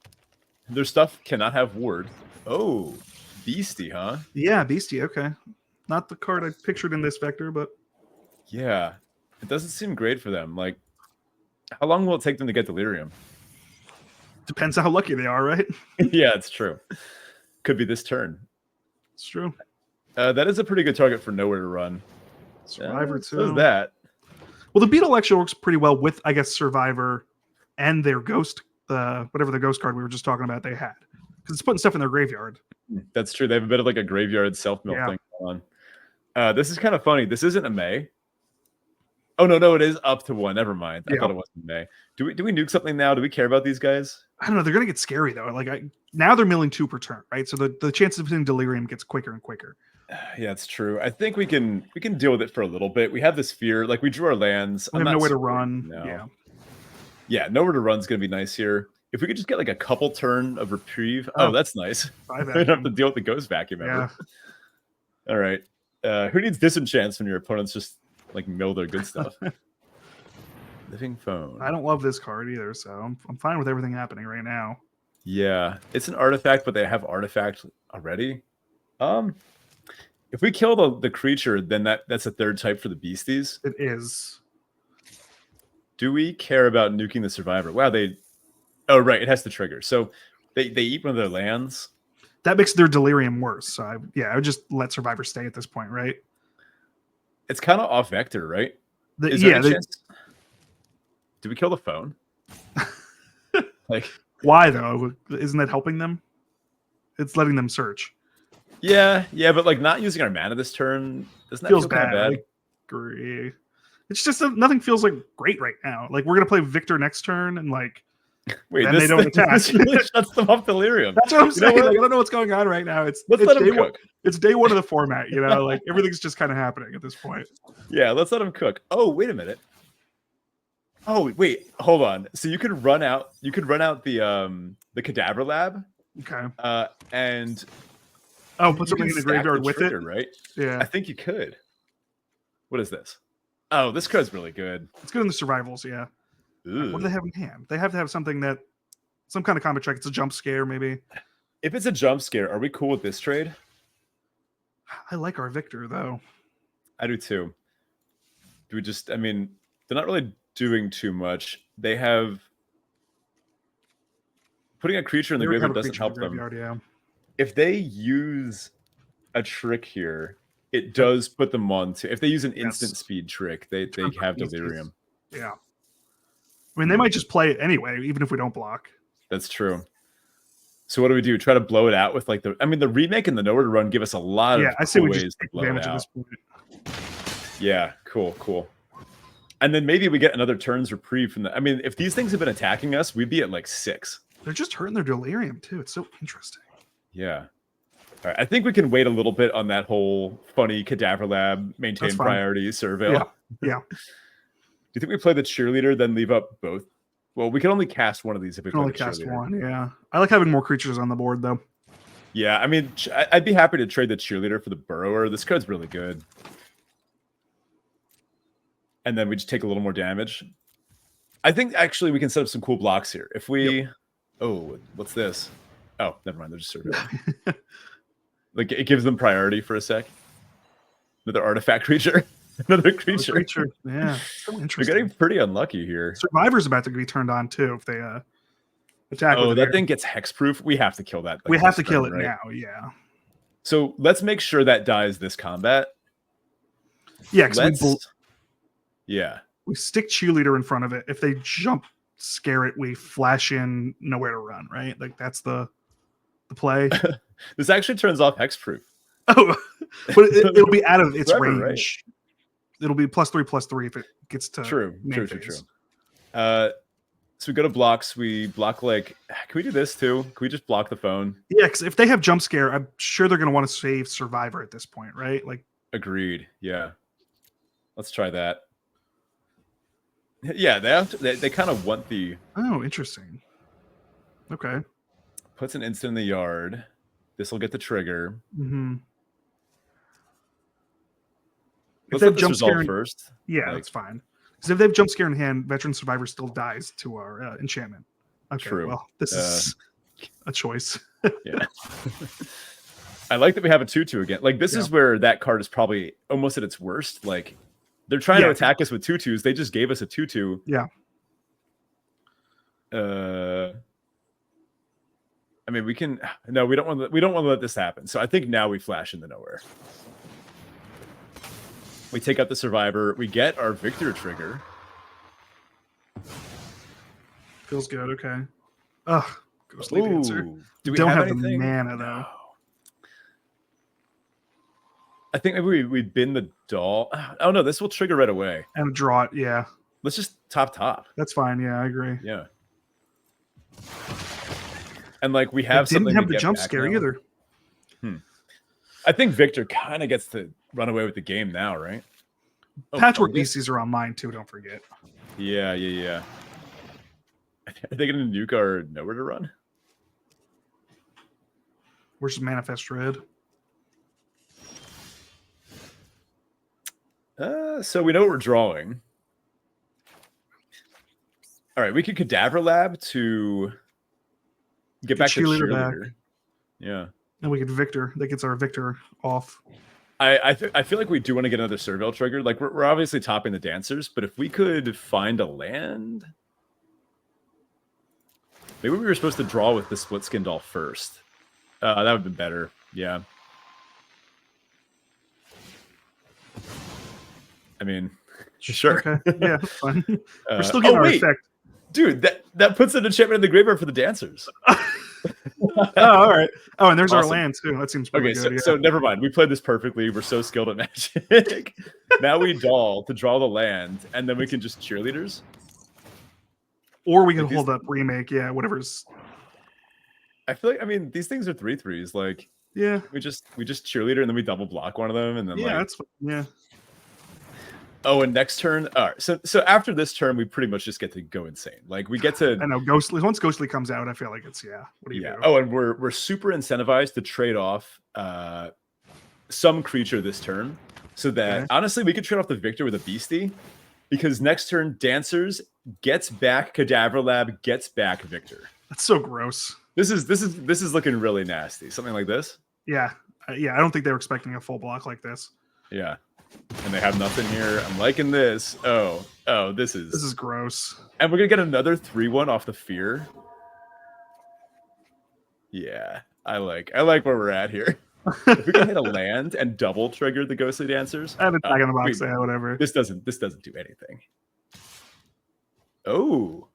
Their stuff cannot have ward. Oh, Beastie, huh? Yeah, Beastie. Okay. Not the card I pictured in this vector, but yeah. It doesn't seem great for them. Like, how long will it take them to get Delirium? Depends on how lucky they are, right? Yeah, it's true. Could be this turn. It's true. That is a pretty good target for nowhere to run. Survivor too. So is that. Well, the Beetle actually works pretty well with, I guess, Survivor and their Ghost, whatever the Ghost card we were just talking about they had. Because it's putting stuff in their graveyard. That's true. They have a bit of like a graveyard self-mill thing going on. This is kind of funny. This isn't a May. Oh, no, it is up to 1. Never mind. I thought it wasn't May. Do we nuke something now? Do we care about these guys? I don't know. They're going to get scary, though. Like now they're milling 2 per turn, right? So the chances of hitting Delirium gets quicker and quicker. Yeah, it's true. I think we can deal with it for a little bit. We have this fear. Like, we drew our lands. We have nowhere to run. No. Yeah, nowhere to run is going to be nice here. If we could just get like a couple turn of reprieve. Oh, that's nice. We don't have to deal with the Ghost Vacuum ever. Yeah. All right. Who needs disenchants when your opponents just like mill their good stuff? Living Phone. I don't love this card either, so I'm fine with everything happening right now. Yeah, it's an artifact, but they have artifact already. If we kill the creature, then that's a 3rd type for the beasties. It is. Do we care about nuking the Survivor? Wow, oh right, it has to trigger. So they eat one of their lands. That makes their Delirium worse. So I would just let Survivor stay at this point, right? It's kind of off vector, right? Do we kill the phone? Like, why though? Isn't that helping them? It's letting them search. Yeah, but like not using our mana this turn doesn't that feels feel bad? I agree. It's just nothing feels like great right now. Like we're gonna play Victor next turn, and like wait, then they don't attack. This really shuts them off delirium. That's what I'm saying. What? Like, I don't know what's going on right now. Let's let them cook. It's day one of the format. You know, like everything's just kind of happening at this point. Yeah, let's let them cook. Oh, wait a minute. Oh, wait, hold on. So you could run out. You could run out the Cadaver Lab. Okay. And put something in the graveyard with it, right? Yeah, I think you could. What is this? Oh, this card's really good. It's good in the survivals. Yeah. Ooh. What do they have in hand? They have to have something that, some kind of combat check. It's a jump scare, maybe. If it's a jump scare, are we cool with this trade? I like our Victor though. I do too. Do we just? I mean, they're not really doing too much. They have putting a creature in the graveyard doesn't help them. Yeah. If they use a trick here, it does put them on to. If they use an instant speed trick, they have delirium. Yeah. I mean, they might just play it anyway, even if we don't block. That's true. So what do we do? Try to blow it out with like the remake and the Nowhere to Run give us a lot of cool ways to blow it out. Yeah, cool. And then maybe we get another turn's reprieve from the. I mean, if these things have been attacking us, we'd be at like 6. They're just hurting their delirium too. It's so interesting. Yeah. All right. I think we can wait a little bit on that whole funny Cadaver Lab maintain priority survey. Yeah. Do you think we play the cheerleader, then leave up both? Well, we can only cast one of these if we only cast one. Yeah, I like having more creatures on the board though. Yeah, I mean, I'd be happy to trade the cheerleader for the burrower. This card's really good. And then we just take a little more damage. I think actually we can set up some cool blocks here. If we, oh, what's this? Oh, never mind. They're just surveying. Like it gives them priority for a sec. Another artifact creature. Another creature. Yeah. So interesting. We're getting pretty unlucky here. Survivor's about to be turned on too if they attack. Oh, that thing gets hexproof. We have to kill that. We have to kill it now. Yeah. So let's make sure that dies this combat. Yeah. We stick cheerleader in front of it. If they jump scare it, we flash in Nowhere to Run. Right. Like that's the play. This actually turns off hexproof. Oh, but it'll be out of its range. Right? It'll be +3/+3 if it gets to true. So we go to blocks. We block like. Can we do this too? Can we just block the phone? Yeah, because if they have jump scare, I'm sure they're going to want to save Survivor at this point, right? Like, agreed. Yeah, let's try that. Yeah, they kind of want the. Oh, interesting. Okay. Puts an instant in the yard. This will get the trigger. Mm-hmm. Let's let jump scare first. Yeah, that's fine. Because if they have jump scare in hand, Veteran Survivor still dies to our enchantment. Okay, true. Well, this is a choice. Yeah. I like that we have a 2/2 again. Like this is where that card is probably almost at its worst. Like they're trying to attack us with 2/2s. They just gave us a 2/2. Yeah. I mean, we can. No, we don't want to let this happen. So I think now we flash into Nowhere. We take out the Survivor. We get our Victor trigger. Feels good. Okay. Ugh. Go sleep answer. Do we don't have anything? The mana though. No. I think maybe we bin the doll. Oh no, this will trigger right away. And draw it. Yeah. Let's just top. That's fine. Yeah, I agree. Yeah. And like we have something. Didn't have the jump scare either. I think Victor kind of gets to run away with the game now, right? Patchwork DCs are online too. Don't forget. Yeah. Are they going to nuke our Nowhere to Run? Where's Manifest Red? So we know what we're drawing. All right, we could Cadaver Lab to get back to cheerleader. Back. Yeah. And we could Victor. That gets our Victor off. I feel like we do want to get another Surveil trigger. Like we're obviously topping the dancers, but if we could find a land, maybe we were supposed to draw with the Split Skin Doll first. That would have been better. Yeah. I mean, sure. Okay. Yeah, fine. We're still getting our effect. Dude, that puts an enchantment in the graveyard for the dancers. Oh, all right. Oh, and there's our Awesome. land too. That seems really good. So never mind. We played this perfectly. We're so skilled at Magic. Now we doll to draw the land, and then we can just cheerleaders. Or we can hold up remake. Yeah, whatever's. I feel like, I mean, these things are 3/3s. Like, yeah, we just cheerleader, and then we double block one of them, and then that's yeah. Oh, and next turn. All right. So after this turn, we pretty much just get to go insane. Like, we get to. I know Ghostly. Once Ghostly comes out, I feel like it's What do you do? Oh, and we're super incentivized to trade off some creature this turn, so that honestly we could trade off the Victor with a Beastie, because next turn Dancers gets back Cadaver Lab, gets back Victor. That's so gross. This is looking really nasty. Something like this. Yeah. I don't think they were expecting a full block like this. Yeah. And they have nothing here. I'm liking this. Oh, this is gross. And we're gonna get another 3/1 off the Fear. Yeah, I like where we're at here. If we can hit a land and double trigger the Ghostly Dancers, and attack in the box, whatever. This doesn't do anything. Oh,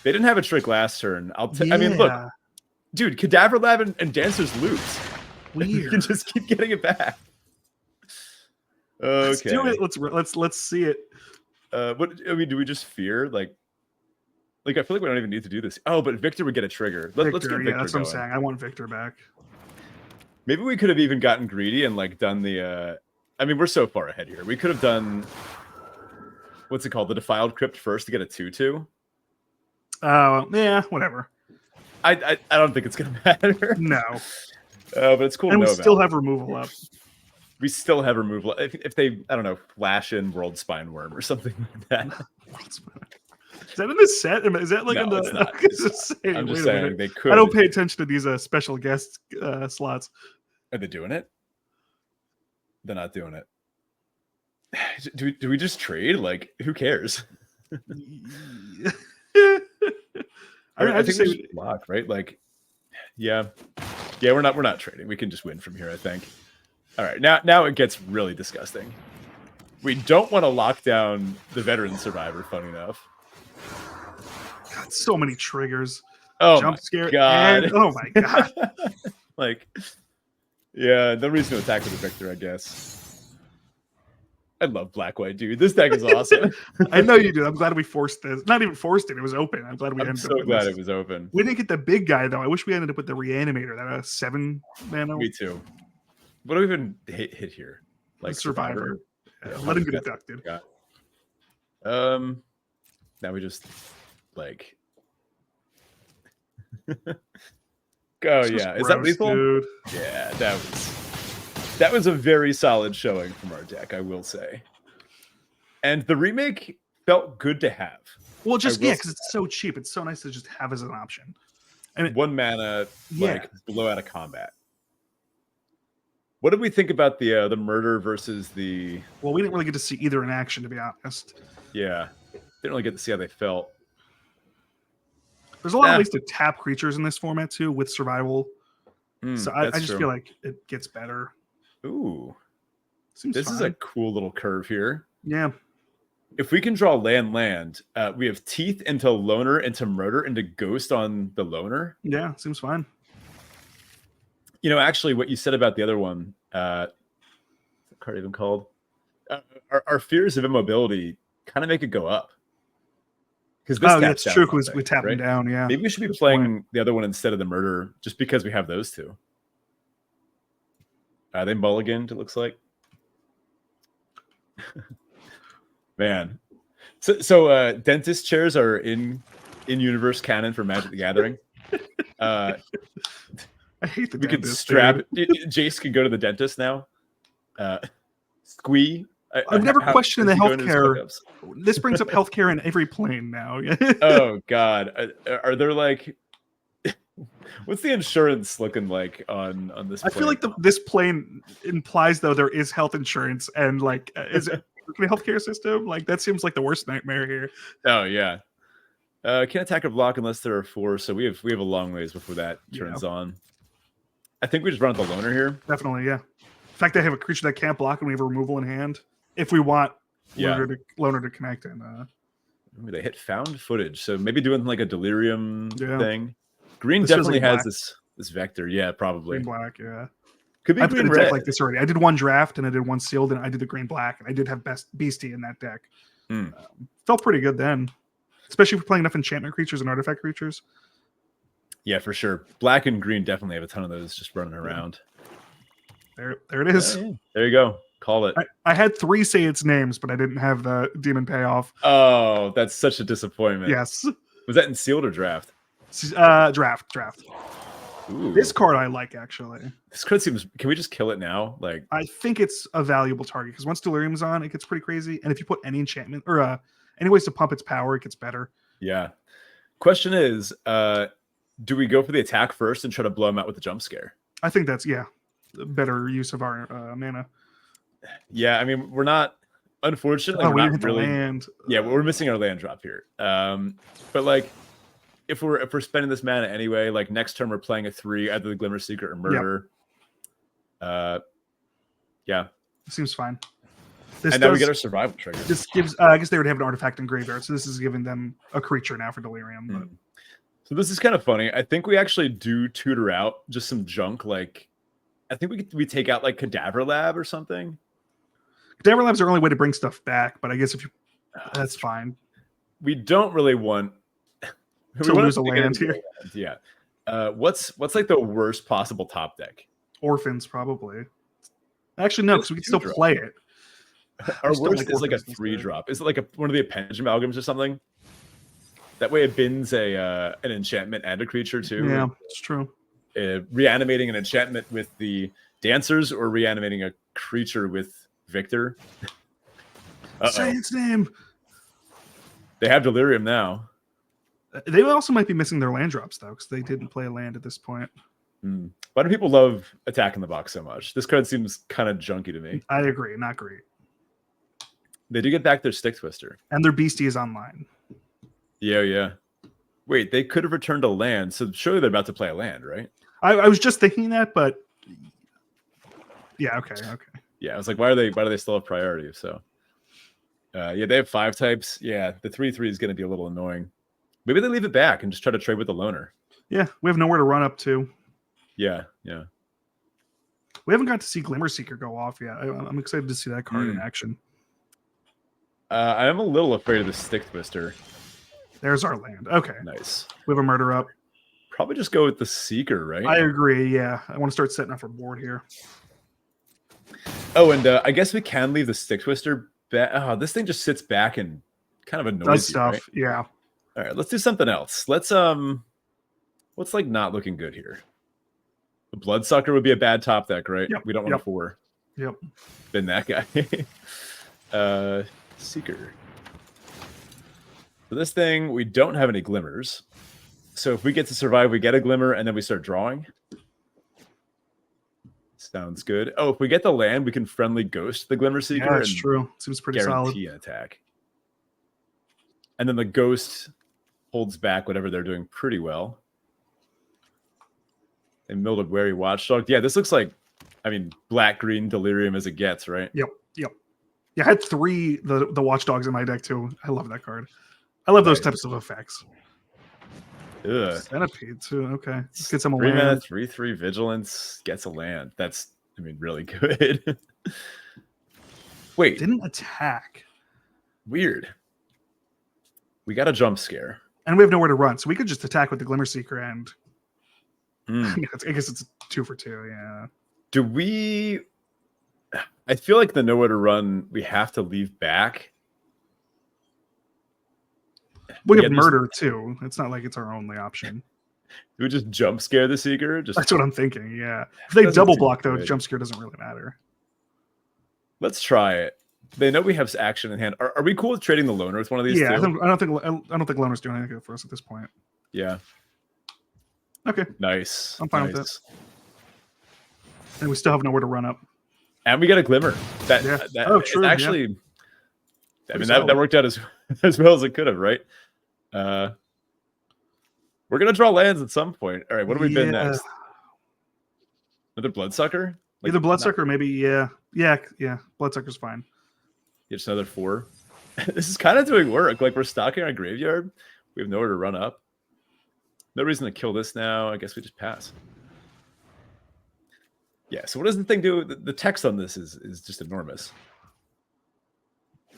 they didn't have a trick last turn. I mean, look, dude, Cadaver Lab and Dancers lose. Weird. You can just keep getting it back. Okay, let's do it. Let's see it. What I mean, do we just fear like I feel like we don't even need to do this. Oh, but Victor would get a trigger. Let's get Victor that's going. what I'm saying. I want Victor back. Maybe we could have even gotten greedy and like done the. I mean, we're so far ahead here. We could have done what's it called, the Defiled Crypt first to get a 2/2. Oh yeah, whatever. I don't think it's gonna matter. No. But it's cool. And to know we still about. have removal up. We still have removal. If they, I don't know, flash in World Spine Worm or something like that. Is that in the set? Is that like No, in the? It's not. I'm just saying they could. I don't pay attention to these special guest slots. Are they doing it? They're not doing it. Do we just trade? Like, who cares? I think we should block, right? Like, yeah, we're not trading. We can just win from here, I think. All right, now it gets really disgusting. We don't want to lock down the Veteran Survivor, funny enough. God, so many triggers. Oh, jump scare. God. And, oh my god. Like, yeah, no reason to attack with the Victor, I guess. I love Black White, dude. This deck is awesome. I know you do. I'm glad we forced this. Not even forced it. It was open. I'm glad we I'm ended so up glad this. it was open. We didn't get the big guy, though. I wish we ended up with the Reanimator. That 7 mana. Me too. What do we even hit here? Like Survivor. Yeah, let him get abducted. Now we just like. Oh yeah, is that lethal? Dude. Yeah, that was a very solid showing from our deck, I will say. And the remake felt good to have. Well, just because it's so cheap. It's so nice to just have as an option. And 1 mana, like blow out of combat. What did we think about the murder versus the? Well, we didn't really get to see either in action, to be honest. Yeah, didn't really get to see how they felt. There's a lot of ways to tap creatures in this format too, with survival. So I just feel like it gets better. Ooh, seems this is a cool little curve here. Yeah. If we can draw land, we have teeth into loner, into murder, into ghost on the loner. Yeah, seems fine. You know, actually, what you said about the other one, what's the card even called? Our fears of immobility kind of make it go up. Because this that's true. Because we tap them down. Yeah, maybe we should be playing the other one instead of the murder, just because we have those two. They mulliganed, it looks like. Man, so dentist chairs are in universe canon for Magic the Gathering. I hate the we dentist. Could strap. Jace can go to the dentist now. Squee. I've never questioned the healthcare. This brings up healthcare in every plane now. Oh God, are there like? What's the insurance looking like on this? I feel like this plane implies though there is health insurance and like is it a healthcare system? Like that seems like the worst nightmare here. Oh yeah. Can't attack or block unless there are 4, so we have a long ways before that turns on. I think we just run out the loner here. Definitely, yeah. In fact, I have a creature that can't block and we have a removal in hand. If we want loner to connect and they hit found footage, so maybe doing like a delirium thing. Green This definitely feels like has this vector. Yeah, probably. Green black, yeah. Could be I've played green a deck red. like this already. I did one draft and I did one sealed, and I did the green black, and I did have best beastie in that deck. Felt pretty good then, especially if you're playing enough enchantment creatures and artifact creatures. Yeah, for sure. Black and green definitely have a ton of those just running around. There it is. Yeah. There you go. Call it. I had 3 say its names, but I didn't have the demon payoff. Oh, that's such a disappointment. Yes. Was that in sealed or draft? Draft. Ooh. This card I like, actually. This card seems. Can we just kill it now? Like, I think it's a valuable target because once Delirium's on, it gets pretty crazy. And if you put any enchantment or any ways to pump its power, it gets better. Yeah. Question is, do we go for the attack first and try to blow him out with the jump scare? I think that's a better use of our mana. Yeah, I mean, we're not. Unfortunately, we we're didn't not hit really. the land. Yeah, we're missing our land drop here. But like, if we're spending this mana anyway, like next turn we're playing a 3, either the Glimmer Seeker or Murder. Yep. Yeah, seems fine. And now we get our survival trigger. This gives. I guess they would have an artifact in graveyard, so this is giving them a creature now for Delirium. But. So this is kind of funny. I think we actually do tutor out just some junk. Like, I think we take out like Cadaver Lab or something. Cadaver Lab's our only way to bring stuff back, but I guess if you, that's fine. We don't really want to lose a land here. Yeah. What's like the worst possible top deck? Orphans, probably. Actually, no, because we can still play it. Our worst is like a 3-drop. Is it like one of the appendage amalgams or something? That way it bins an enchantment and a creature too. Yeah, it's true. Reanimating an enchantment with the dancers or reanimating a creature with Victor. Say its name. They have Delirium now. They also might be missing their land drops though, because they didn't play a land at this point. Why do people love attacking the box so much? This card seems kind of junky to me. I agree, not great. They do get back their Stick Twister. And their Beastie is online. Yeah. Wait, they could have returned a land, so surely they're about to play a land, right? I was just thinking that, but yeah, okay. Yeah, I was like, why do they still have priority? So, yeah, they have 5 types. Yeah, the 3/3 is going to be a little annoying. Maybe they leave it back and just try to trade with the loner. Yeah, we have nowhere to run up to. Yeah. We haven't got to see Glimmer Seeker go off yet. I'm excited to see that card in action. I am a little afraid of the Stick Twister. There's our land. Okay. Nice. We have a murder up. Probably just go with the Seeker, right? I agree, yeah. I want to start setting up our board here. Oh, and I guess we can leave the Stick Twister back. Oh, this thing just sits back and kind of annoys Does stuff, right? Yeah. All right, let's do something else. What's like not looking good here? The Bloodsucker would be a bad top deck, right? Yep. We don't want a 4. Yep. Been that guy. Seeker. For this thing, we don't have any glimmers. So if we get to survive, we get a glimmer, and then we start drawing. Sounds good. Oh, if we get the land, we can friendly ghost the Glimmer Seeker. Yeah, that's true. Seems pretty solid. Guarantee an attack. And then the ghost holds back whatever they're doing pretty well. And Mildred Wary Watchdog. Yeah, this looks like, I mean, black-green Delirium as it gets, right? Yep. Yeah, I had 3 the Watchdogs in my deck too. I love that card. I love those types of effects. Ugh. Centipede too. Okay, let's get some 3 land. mana, 3/3 vigilance gets a land. That's, I mean, really good. Wait, didn't attack. Weird. We got a jump scare, and we have nowhere to run, so we could just attack with the Glimmer Seeker. And I guess it's 2 for 2. Yeah. Do we? I feel like the nowhere to run we have to leave back. We have murder too. It's not like it's our only option. Do we just jump scare the Seeker? That's what I'm thinking. Yeah. If they double block though, jump scare doesn't really matter. Let's try it. They know we have action in hand. Are we cool with trading the loner with one of these? Yeah, two? I don't think loner's doing anything for us at this point. Yeah. Okay. Nice. I'm fine with that. And we still have nowhere to run up. And we get a glimmer. True. Actually, yeah. I mean that worked out as well as it could have, right? We're gonna draw lands at some point. All right, what do we bid next? Another Bloodsucker? Either Bloodsucker, maybe. Yeah. Bloodsucker's fine. Just another 4. This is kind of doing work. Like we're stocking our graveyard. We have nowhere to run up. No reason to kill this now. I guess we just pass. Yeah, so what does the thing do? The text on this is just enormous.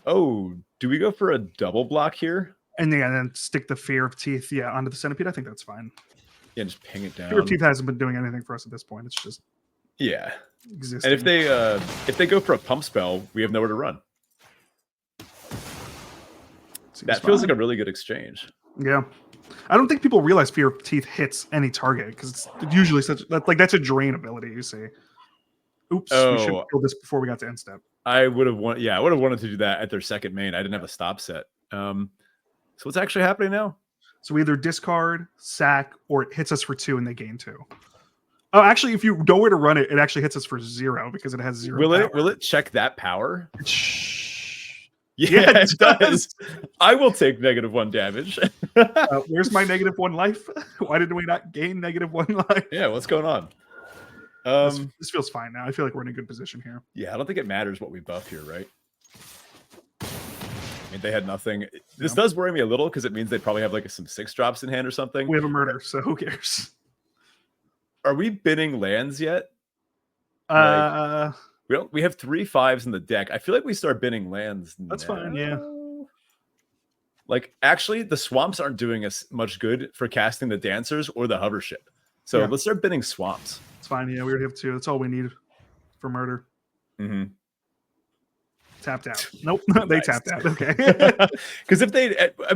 Oh, do we go for a double block here? And then stick the Fear of Teeth, onto the Centipede. I think that's fine. Yeah, just ping it down. Fear of Teeth hasn't been doing anything for us at this point. It's just existing. And if they go for a pump spell, we have nowhere to run. That feels like a really good exchange. Yeah. I don't think people realize Fear of Teeth hits any target because it's usually that's a drain ability, you see. Oops, we should have killed this before we got to end step. I would have wanted to do that at their second main. I didn't have a stop set. So what's actually happening now? So we either discard, sack, or it hits us for 2 and they gain 2. Oh, actually, if you know where to run it, it actually hits us for 0 because it has 0 power. Will it check that power? Yeah, it does. I will take -1 damage. Where's my -1 life? Why did we not gain -1 life? Yeah, what's going on? This feels fine now. I feel like we're in a good position here. Yeah, I don't think it matters what we buff here, right? I mean, they had nothing. This does worry me a little because it means they probably have like some 6 drops in hand or something. We have a murder, so who cares? Are we binning lands yet? We have 3 5s in the deck. I feel like we start binning lands. That's fine, yeah. Like, actually, the swamps aren't doing us much good for casting the dancers or the hover ship. So let's start binning swamps. It's fine, yeah. We already have 2. That's all we need for murder. Mm-hmm. Tapped out. Nope, they tapped out. Okay. Because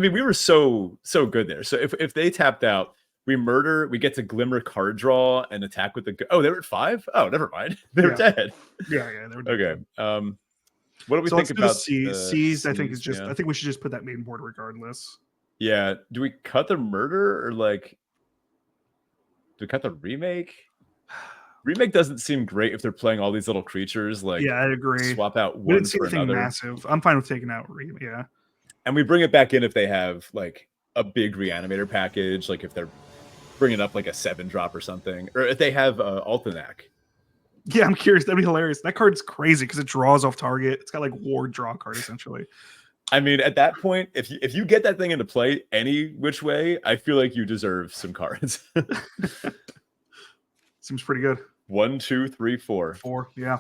we were so good there. So if they tapped out, we murder, we get to glimmer card draw and attack with the. Oh, they were at 5? Oh, never mind. They were dead. Yeah, they were dead. Okay. What do we think about Seized? I think is just. I think we should just put that main board regardless. Yeah. Do we cut the murder or do we cut the remake? Remake doesn't seem great if they're playing all these little creatures. Like, I agree. Swap out one we didn't see for anything another. Massive. I'm fine with taking out remake. Yeah. And we bring it back in if they have like a big reanimator package, like if they're bringing up like a 7-drop or something, or if they have Altanac. Yeah, I'm curious. That'd be hilarious. That card's crazy because it draws off target. It's got like ward draw card essentially. I mean, at that point, if you get that thing into play any which way, I feel like you deserve some cards. Seems pretty good. 1, 2, 3, 4. 4, yeah.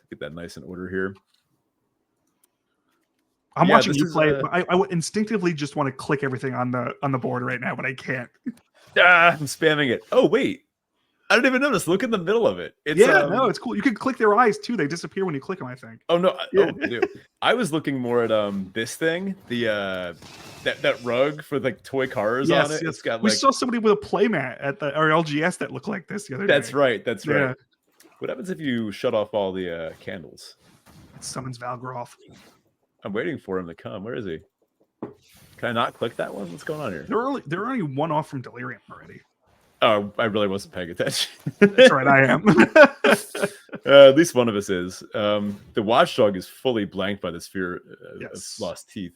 Get that nice in order here. I'm watching you play. I would instinctively just want to click everything on the board right now, but I can't. I'm spamming it. Oh wait, I didn't even notice. Look in the middle of it. It's, no, it's cool. You can click their eyes too. They disappear when you click them, I think. Oh no, they do. I was looking more at this thing, the that rug for like toy cars on it. It's got, we saw somebody with a playmat at our LGS that looked like this the other day. That's right. Yeah. What happens if you shut off all the candles? It summons Valgroth. I'm waiting for him to come. Where is he? Can I not click that one? What's going on here? They're only 1 off from Delirium already. Oh, I really wasn't paying attention. That's right, I am. At least one of us is. The Watchdog is fully blanked by the Sphere of Lost Teeth.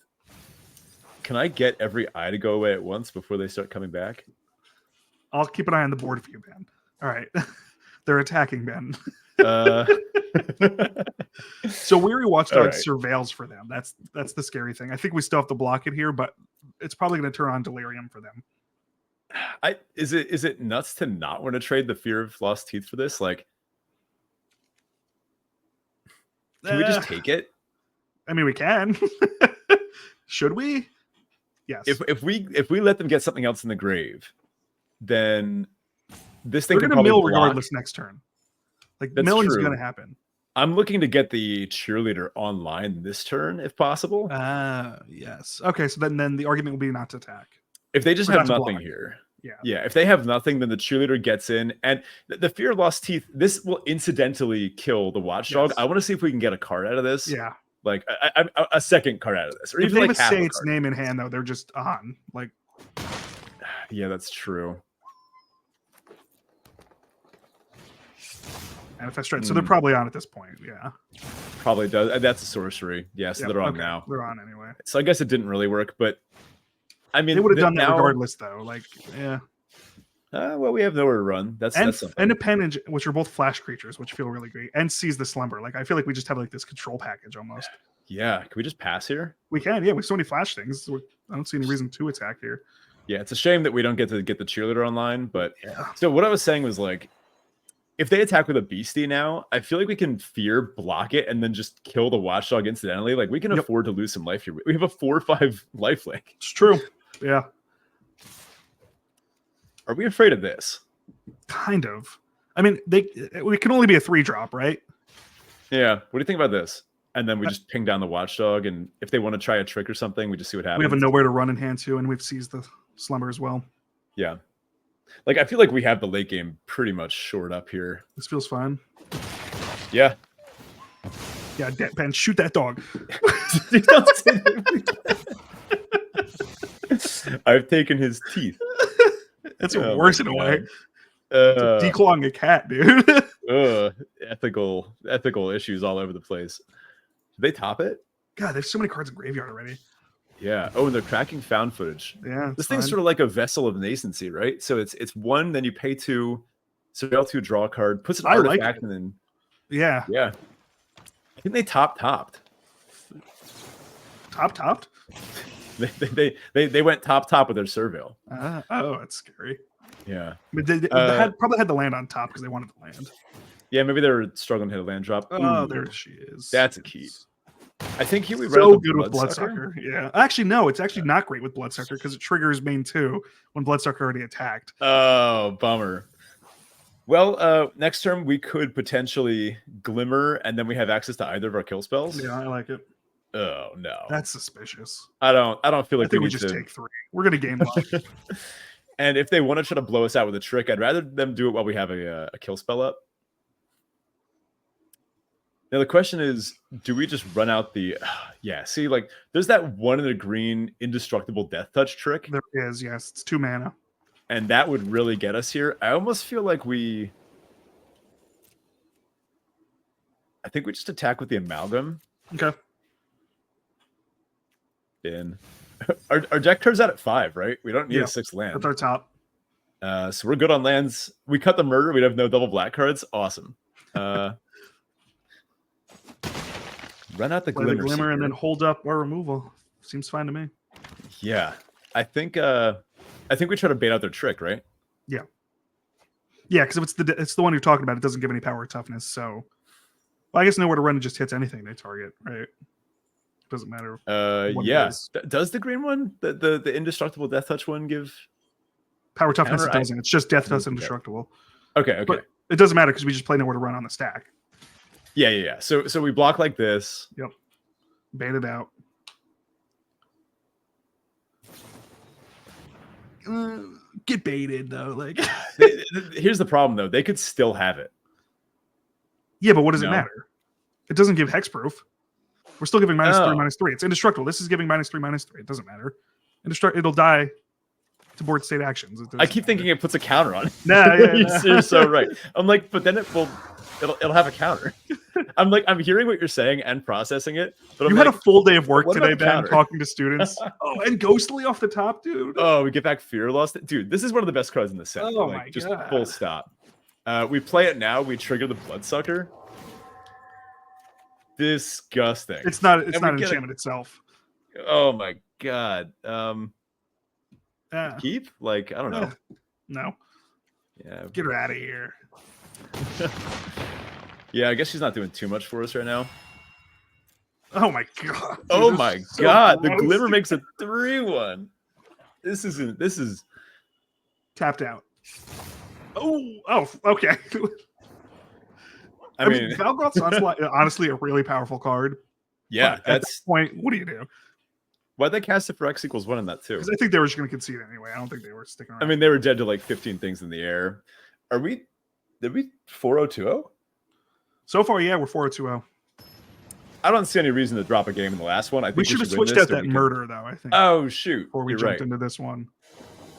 Can I get every eye to go away at once before they start coming back? I'll keep an eye on the board for you, Ben. All right. They're attacking, Ben. So Weary Watchdog surveils for them. That's the scary thing. I think we still have to block it here, but it's probably going to turn on Delirium for them. Is it nuts to not want to trade the Fear of Lost Teeth for this? Like, can we just take it? I mean, we can. Should we? Yes. If we let them get something else in the grave, then this thing they're going to mill regardless next turn. Like, milling's going to happen. I'm looking to get the cheerleader online this turn, if possible. Yes. Okay, so then the argument will be not to attack. If they just have nothing here. Yeah. If they have nothing, then the cheerleader gets in. And the Fear of Lost Teeth, this will incidentally kill the Watchdog. Yes. I want to see if we can get a card out of this. Yeah. Like a second card out of this. Or if even they say its name in hand, though, they're just on. Like, yeah, that's true. And if that's right, so they're probably on at this point. Yeah, probably does. That's a sorcery. Yeah, so they're on now. They're on anyway. So I guess it didn't really work, but I mean, they would have done that regardless, though. Like, yeah. Well, we have nowhere to run. That's something. And Appendage, which are both flash creatures, which feel really great, and Seize the Slumber. Like, I feel like we just have like this control package almost. Yeah, can we just pass here? We can. Yeah, we have so many flash things. I don't see any reason to attack here. Yeah, it's a shame that we don't get to get the cheerleader online, but Yeah. so what I was saying was like, if they attack with a beastie now, I feel like we can fear block it and then just kill the watchdog incidentally. Like we can afford to lose some life here. We have a 4 or 5 life link. It's true. Yeah. Are we afraid of this? Kind of. I mean, we can only be a 3-drop, right? Yeah. What do you think about this? And then we just ping down the watchdog, and if they want to try a trick or something, we just see what happens. We have a nowhere to run in hand too, and we've seized the slumber as well. Yeah. Like I feel like we have the late game pretty much shored up here. This feels fine. Yeah. Yeah, Ben, shoot that dog. I've taken his teeth. That's worse in a way. It's declawing a cat, dude. Ethical issues all over the place. Did they top it? God, there's so many cards in graveyard already. Yeah. Oh, and they're cracking found footage. Yeah. This thing's sort of like a vessel of nascency, right? So it's 1, then you pay 2, so you 2 draw a card, puts an artifact, and then yeah. I think they topped. Topped? They went top with their Surveil. Oh, that's scary. Yeah. But they probably had the land on top because they wanted the land. Yeah, maybe they were struggling to hit a land drop. Oh, there she is. That's a key. I think here we run so good with Bloodsucker. Yeah. Actually, no, it's actually not great with Bloodsucker because it triggers main 2 when Bloodsucker already attacked. Oh, bummer. Well, next turn we could potentially Glimmer, and then we have access to either of our kill spells. Yeah, I like it. Oh no, that's suspicious. I don't feel like I think we just take 3. We're gonna game block. And if they want to try to blow us out with a trick, I'd rather them do it while we have a kill spell up. Now the question is, do we just run out the? Yeah, see, like there's that 1 in the green indestructible death touch trick. There is, yes, it's 2 mana, and that would really get us here. I almost feel like I think we just attack with the amalgam. Okay. In our deck turns out at 5, right? We don't need a 6 land. That's our top. So we're good on lands. We cut the murder. We'd have no double black cards. Awesome. Run out the glimmer and then hold up our removal. Seems fine to me. Yeah, I think we try to bait out their trick, right? Yeah, because if it's the one you're talking about, it doesn't give any power or toughness. So, well, I guess nowhere to run, it just hits anything they target, right? Doesn't matter. Yeah. Does the green one, the indestructible death touch one, give power toughness? It doesn't. It's just death touch indestructible. Okay. But it doesn't matter because we just play nowhere to run on the stack. Yeah. So we block like this. Yep. Bait it out. Get baited though. Like here's the problem though. They could still have it. Yeah, but what does it matter? It doesn't give hexproof. We're still giving -3/-3. It's indestructible. This is giving -3/-3. It doesn't matter. It'll die to board state actions. I keep thinking it puts a counter on it. Nah. You're so right. I'm like, but then it'll have a counter. I'm hearing what you're saying and processing it. But you had a full day of work today, Ben, talking to students. Oh, and Ghostly off the top, dude. Oh, we get back Fear Lost. Dude, this is one of the best cards in the set. Oh my just God. Full stop. We play it now. We trigger the Bloodsucker. Disgusting. It's not an enchantment itself. Oh my God. Yeah. Keep? Like, I don't know. No. Yeah. Get her out of here. Yeah, I guess she's not doing too much for us right now. Oh my God. Dude, oh my God. Close. The Glimmer makes a 3/1. This is tapped out. Oh, okay. I mean, Valgroth's Onslaught is honestly a really powerful card. Yeah, at that point, what do you do? Why'd they cast it for X = 1 in that too? Because I think they were just going to concede anyway. I don't think they were sticking around. I mean, they were dead to like 15 things in the air. Did we 4-0-2-0? So far, yeah, we're 4-2-0. I don't see any reason to drop a game in the last one. I think we should have switched out that murder, though, I think. Oh, shoot. Before we jumped into this one.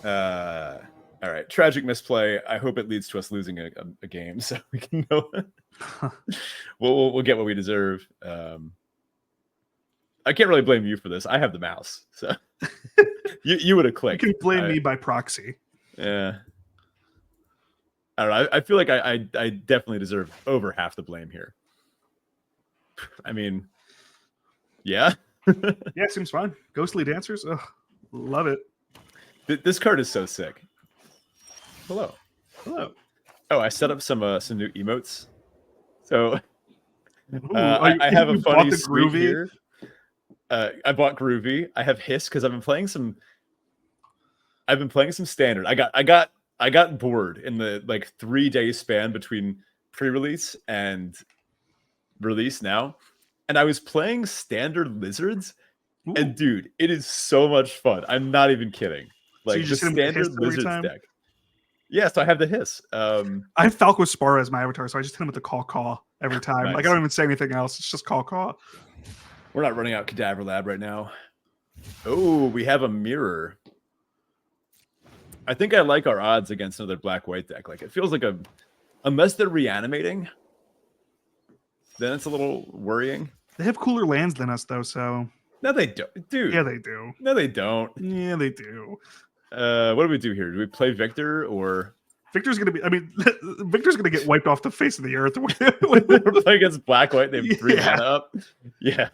All right. Tragic misplay. I hope it leads to us losing a game so we can know. we'll get what we deserve. I can't really blame you for this. I have the mouse. So you would have clicked. You can blame me by proxy. Yeah. I don't know. I feel like I definitely deserve over half the blame here. I mean, yeah. Yeah, seems fine. Ghostly Dancers. Ugh, love it. This card is so sick. Hello. Oh, I set up some new emotes. So I have a funny suite here. I bought Groovy. I have Hiss because I've been playing some standard. I got bored in the 3-day span between pre-release and release now, and I was playing standard lizards. Ooh. And dude, it is so much fun. I'm not even kidding. Like the standard lizards deck. Yeah, so I have the Hiss. I have Falco Spara as my avatar, so I just hit him with the caw every time. Nice. Like I don't even say anything else. It's just caw. We're not running out Cadaver Lab right now. Oh, we have a mirror. I think I like our odds against another black-white deck. Like it feels like unless they're reanimating, then it's a little worrying. They have cooler lands than us though, so. No, they don't, dude. Yeah, they do. No, they don't. Yeah, they do. What do we do here? Do we play Victor or Victor's gonna be? I mean, Victor's gonna get wiped off the face of the earth. We're playing against black white. They have 3 mana up. Yeah.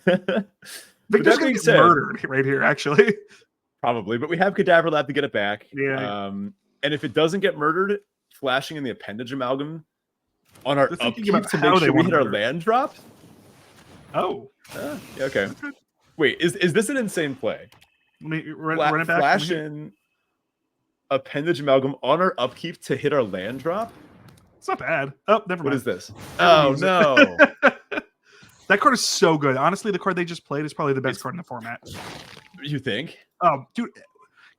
Victor's gonna get murdered right here, actually. Probably, but we have Cadaver Lab to get it back. Yeah. And if it doesn't get murdered, flashing in the Appendage Amalgam on our upkeep to make sure we hit our land drop. Oh. Yeah, okay. Wait, is this an insane play? Let me run it back. Flash in Appendage Amalgam on our upkeep to hit our land drop? It's not bad. Oh, never mind. What is this? Oh, no. That card is so good. Honestly, the card they just played is probably the best card in the format. You think? Oh, dude.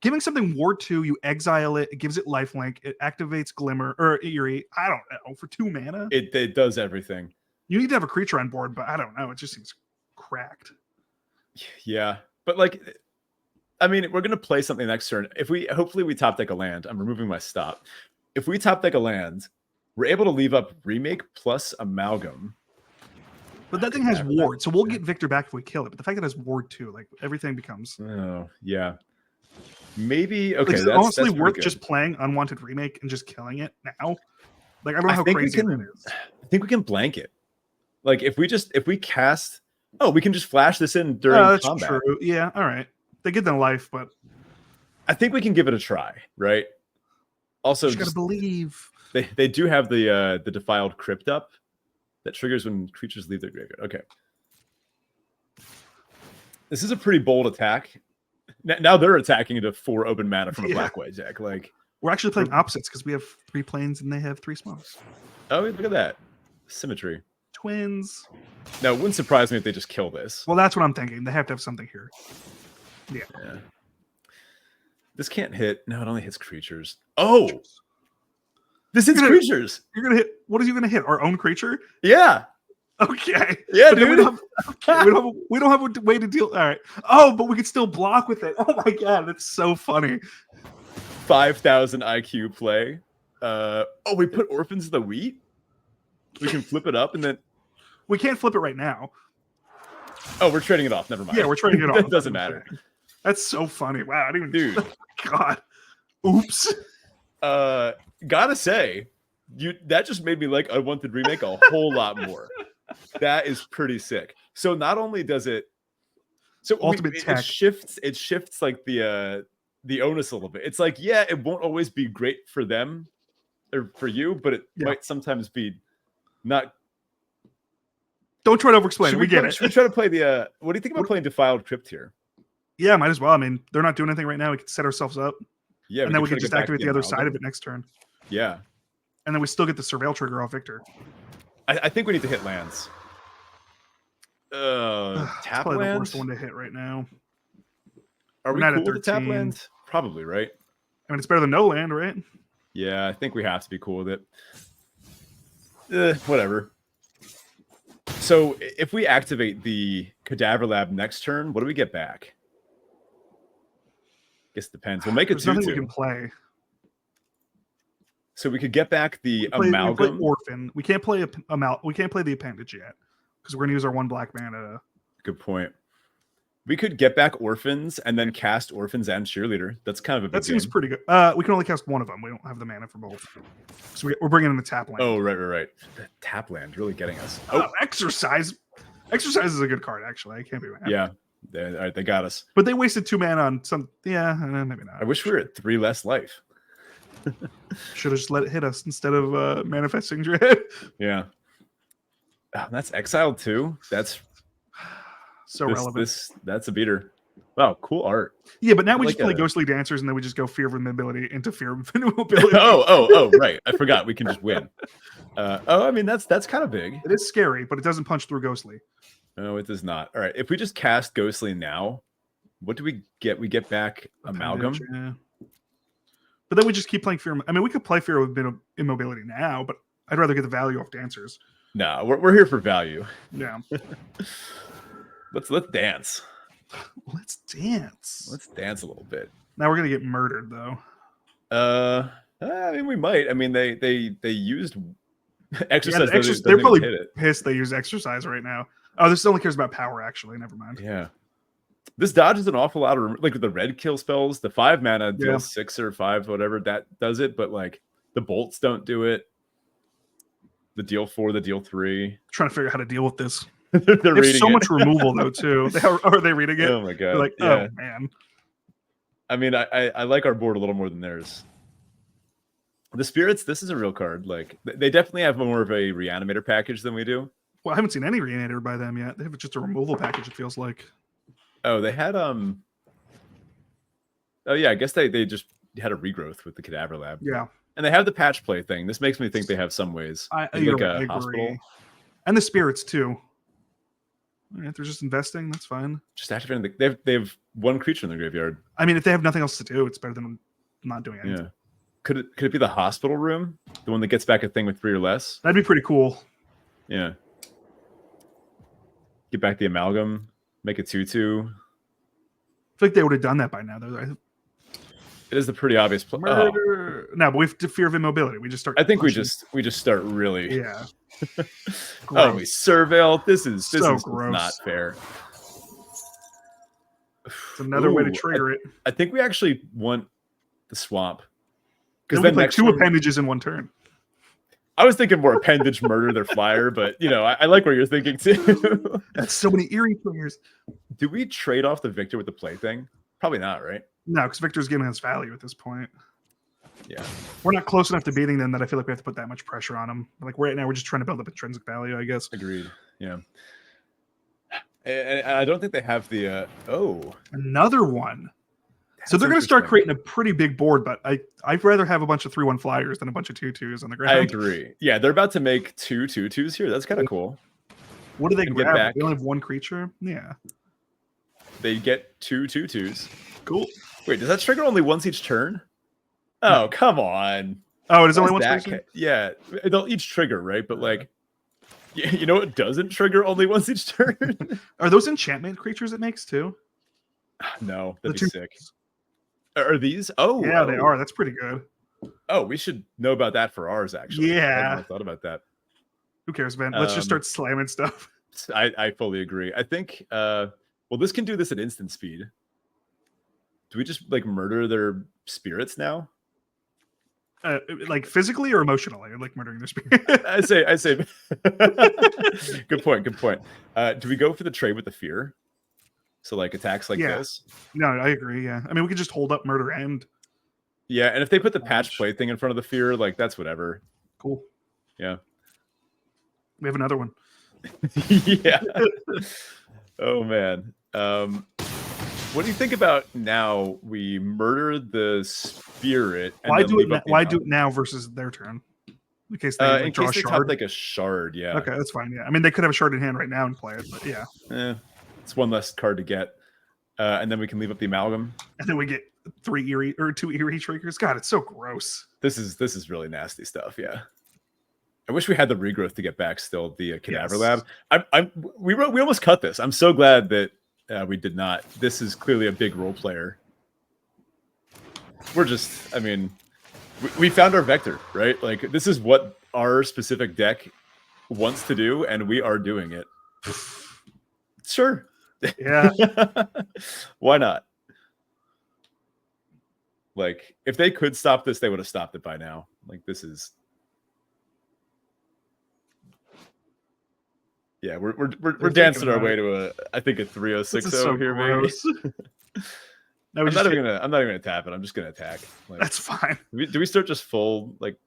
Giving something Ward 2, you exile it, it gives it lifelink, it activates Glimmer, or Eerie, I don't know, for 2 mana? It does everything. You need to have a creature on board, but I don't know. It just seems cracked. Yeah, but I mean, we're gonna play something next turn. Hopefully we top deck a land. I'm removing my stop. If we top deck a land, we're able to leave up Remake plus Amalgam. But that thing has Ward, so we'll get Victor back if we kill it. But the fact that it has Ward too, everything becomes. Oh yeah, maybe okay. Is it honestly worth just playing Unwanted Remake and just killing it now? I don't know how crazy that is. I think we can blank it. If we cast. Oh, we can just flash this in during that's combat. True. Yeah, all right. They get them life, but I think we can give it a try, right? Also, you just gotta believe. They do have the Defiled Crypt up that triggers when creatures leave their graveyard. Okay. This is a pretty bold attack. Now they're attacking into 4 open mana from a black-white deck. We're actually playing opposites because we have 3 planes and they have 3 smalls. Oh, look at that. Symmetry. Twins. No, it wouldn't surprise me if they just kill this. Well, that's what I'm thinking. They have to have something here. Yeah. This can't hit. No, it only hits creatures. Oh! This hits creatures. You're gonna hit. What are you gonna hit? Our own creature? Yeah. Okay. Yeah, dude. We don't have a way to deal. All right. Oh, but we can still block with it. Oh my god, that's so funny. 5,000 IQ play. We put Orphans of the Wheat. We can flip it up and then we can't flip it right now. Oh, we're trading it off. Never mind. Yeah, we're trading it off. It doesn't matter. That's so funny. Wow, I didn't even. Dude. God. Oops. Gotta say, that just made me like Unwanted Remake a whole lot more. That is pretty sick. So not only does it, it shifts like the onus a little bit. It's it won't always be great for them or for you, but it might sometimes be not. Don't try to over-explain it. We get it. Should we try to play the? What do you think about playing Defiled Crypt here? Yeah, might as well. I mean, they're not doing anything right now. We can set ourselves up. Yeah, and then we can just activate the other side of it next turn. Yeah, and then we still get the Surveil trigger off Victor. I think we need to hit lands. Tap probably land? The worst one to hit right now. Are we cool with tap land? Probably, right? I mean, it's better than no land, right? Yeah, I think we have to be cool with it. Whatever. So if we activate the Cadaver Lab next turn, what do we get back? Guess it depends. We'll make it 2/2. Nothing we can play. So we could get back the Amalgam. We play Orphan. We can't play We can't play the Appendage yet because we're gonna use our 1 black mana. Good point. We could get back Orphans and then cast Orphans and Cheerleader. That's kind of a big seems pretty good. We can only cast 1 of them. We don't have the mana for both. So we're bringing in the tap land. Oh, right. The tap land really getting us. Exercise. Exercise is a good card, actually. I can't be mad. Yeah. All right, they got us. But they wasted 2 mana on some. Yeah, maybe not. I wish we were at 3 less life. Should have just let it hit us instead of manifesting dread. Yeah. Oh, that's exiled too. That's so relevant. That's a beater. Wow, cool art. Yeah, but now we just play Ghostly Dancers, and then we just go Fear of Immobility into Fear of Immobility. oh, right. I forgot. We can just win. I mean, that's kind of big. It is scary, but it doesn't punch through Ghostly. No, it does not. All right. If we just cast Ghostly now, what do we get? We get back Amalgam. Yeah. But then we just keep playing Fear. I mean, we could play Fear of Immobility now, but I'd rather get the value off Dancers. No, we're here for value. Yeah. Let's dance. Let's dance. Let's dance a little bit. Now we're gonna get murdered though. I mean, we might. I mean, they used exercise. Yeah, they're probably pissed they use exercise right now. Oh, this only cares about power. Actually, never mind. Yeah. This dodges an awful lot of like the red kill spells. The 5 mana deals 6 or 5, whatever that does it. But like the bolts don't do it. The deal 4, the deal 3. Trying to figure out how to deal with this. There's so much removal though too. Are they reading it? Oh my god! They're like, oh man. I mean, I like our board a little more than theirs. The spirits. This is a real card. Like they definitely have more of a reanimator package than we do. Well, I haven't seen any reanimator by them yet. They have just a removal package. It feels like. Oh, they had Oh yeah, I guess they just had a regrowth with the Cadaver Lab. Yeah, and they have the patch play thing. This makes me think they have some ways. I agree. Hospital, and the spirits too. All right, they're just investing. That's fine. Just activating. They have 1 creature in the graveyard. I mean, if they have nothing else to do, it's better than not doing anything. Yeah. Could it be the hospital room, the one that gets back a thing with 3 or less? That'd be pretty cool. Yeah. Get back the amalgam. Make it 2/2. I feel like they would have done that by now. Though. It is the pretty obvious play. No, but we have Fear of Immobility. We just start. I think we just start really. Yeah. Oh, we surveil. This is gross. Not fair. It's another way to trigger it. I think we actually want the swamp because then like 2 appendages in 1 turn. I was thinking more appendage murder their flyer, but I like where you're thinking too. That's so many Eerie players. Do we trade off the Victor with the play thing? Probably not, right? No, because Victor's giving us value at this point. Yeah, we're not close enough to beating them that I feel like we have to put that much pressure on them. Like right now, we're just trying to build up intrinsic value, I guess. Agreed. Yeah, and I don't think they have the another one. So they're going to start creating a pretty big board, but I'd rather have a bunch of 3/1 flyers than a bunch of 2/2s on the ground. I agree. Yeah, they're about to make 2 2/2s here. That's kind of cool. What do they grab? They only have 1 creature. Yeah, they get 2 2/2s. Cool. Wait, does that trigger only once each turn? Oh, come on. Oh, it is only once each turn? Yeah, they'll each trigger, right? But like, you know what doesn't trigger only once each turn? Are those enchantment creatures it makes too? No, that'd be sick. Are these? Oh, yeah, they are. That's pretty good. Oh, we should know about that for ours, actually. Yeah. I thought about that. Who cares, man? Let's just start slamming stuff. I fully agree. I think, well, this can do this at instant speed. Do we just like murder their spirits now? Like physically or emotionally? Like murdering their spirit? I say. Good point. Do we go for the trade with the fear? So like attacks like this? No, I agree. Yeah, I mean we could just hold up murder and. Yeah, and if they put the patch play thing in front of the fear, like that's whatever. Cool. Yeah. We have another one. Yeah. Oh man. What do you think about now? We murder the spirit. And why do it? Why do it now versus their turn? In case they draw a shard. Like a shard. Yeah. Okay, that's fine. Yeah, I mean they could have a shard in hand right now and play it, but yeah. It's 1 less card to get, and then we can leave up the amalgam. And then we get 2 Eerie triggers. God, it's so gross. This is really nasty stuff. Yeah. I wish we had the regrowth to get back still the Cadaver Lab. We almost cut this. I'm so glad that we did not. This is clearly a big role player. We're just, I mean, we found our vector, right? Like this is what our specific deck wants to do, and we are doing it. Sure. Yeah. Why not? Like if they could stop this, they would have stopped it by now. Like this is. Yeah, we're dancing our way to I think a 306 here, maybe. No, I'm not even gonna tap it. I'm just gonna attack. Like, that's fine. Do we start just full like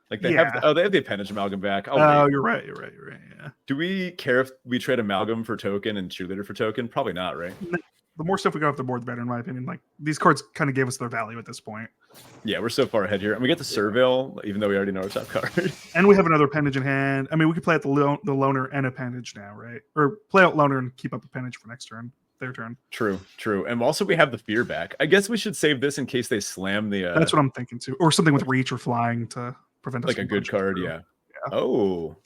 they have they have the appendage amalgam back? Oh, you're right. Yeah. Do we care if we trade amalgam for token and cheerleader for token? Probably not, right? The more stuff we got off the board, the better, in my opinion. Like these cards kind of gave us their value at this point. Yeah, we're so far ahead here, and we get the Surveil, even though we already know our top card. And we have another appendage in hand. I mean, we could play out the loner and appendage now, right? Or play out loner and keep up appendage for next turn. Their turn. True. And also we have the fear back. I guess we should save this in case they slam the. That's what I'm thinking too, or something with reach or flying to prevent us. Like a good card, yeah. Oh,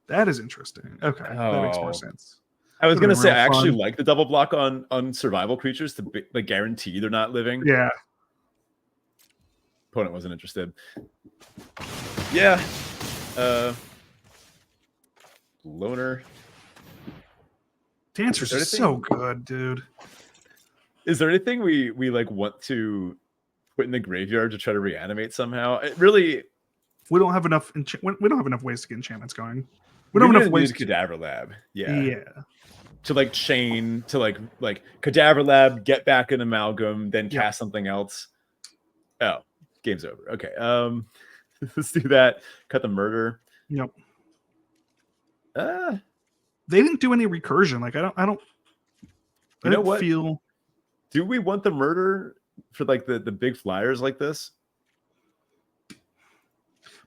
that is interesting. Okay, that makes more sense. I was gonna say I actually like the double block on survival creatures to like guarantee they're not living. Yeah. Opponent wasn't interested. Yeah. Loner. Dancers are so good, dude. Is there anything we like want to put in the graveyard to try to reanimate somehow? It really, we don't have enough. We don't have enough ways to get enchantments going. We don't have enough ways. Cadaver Lab, yeah. To like chain to like Cadaver Lab, get back an amalgam, then cast something else. Oh, game's over. Okay, let's do that. Cut the murder. Yep. They didn't do any recursion. Like I don't feel. Do we want the murder for like the big flyers like this?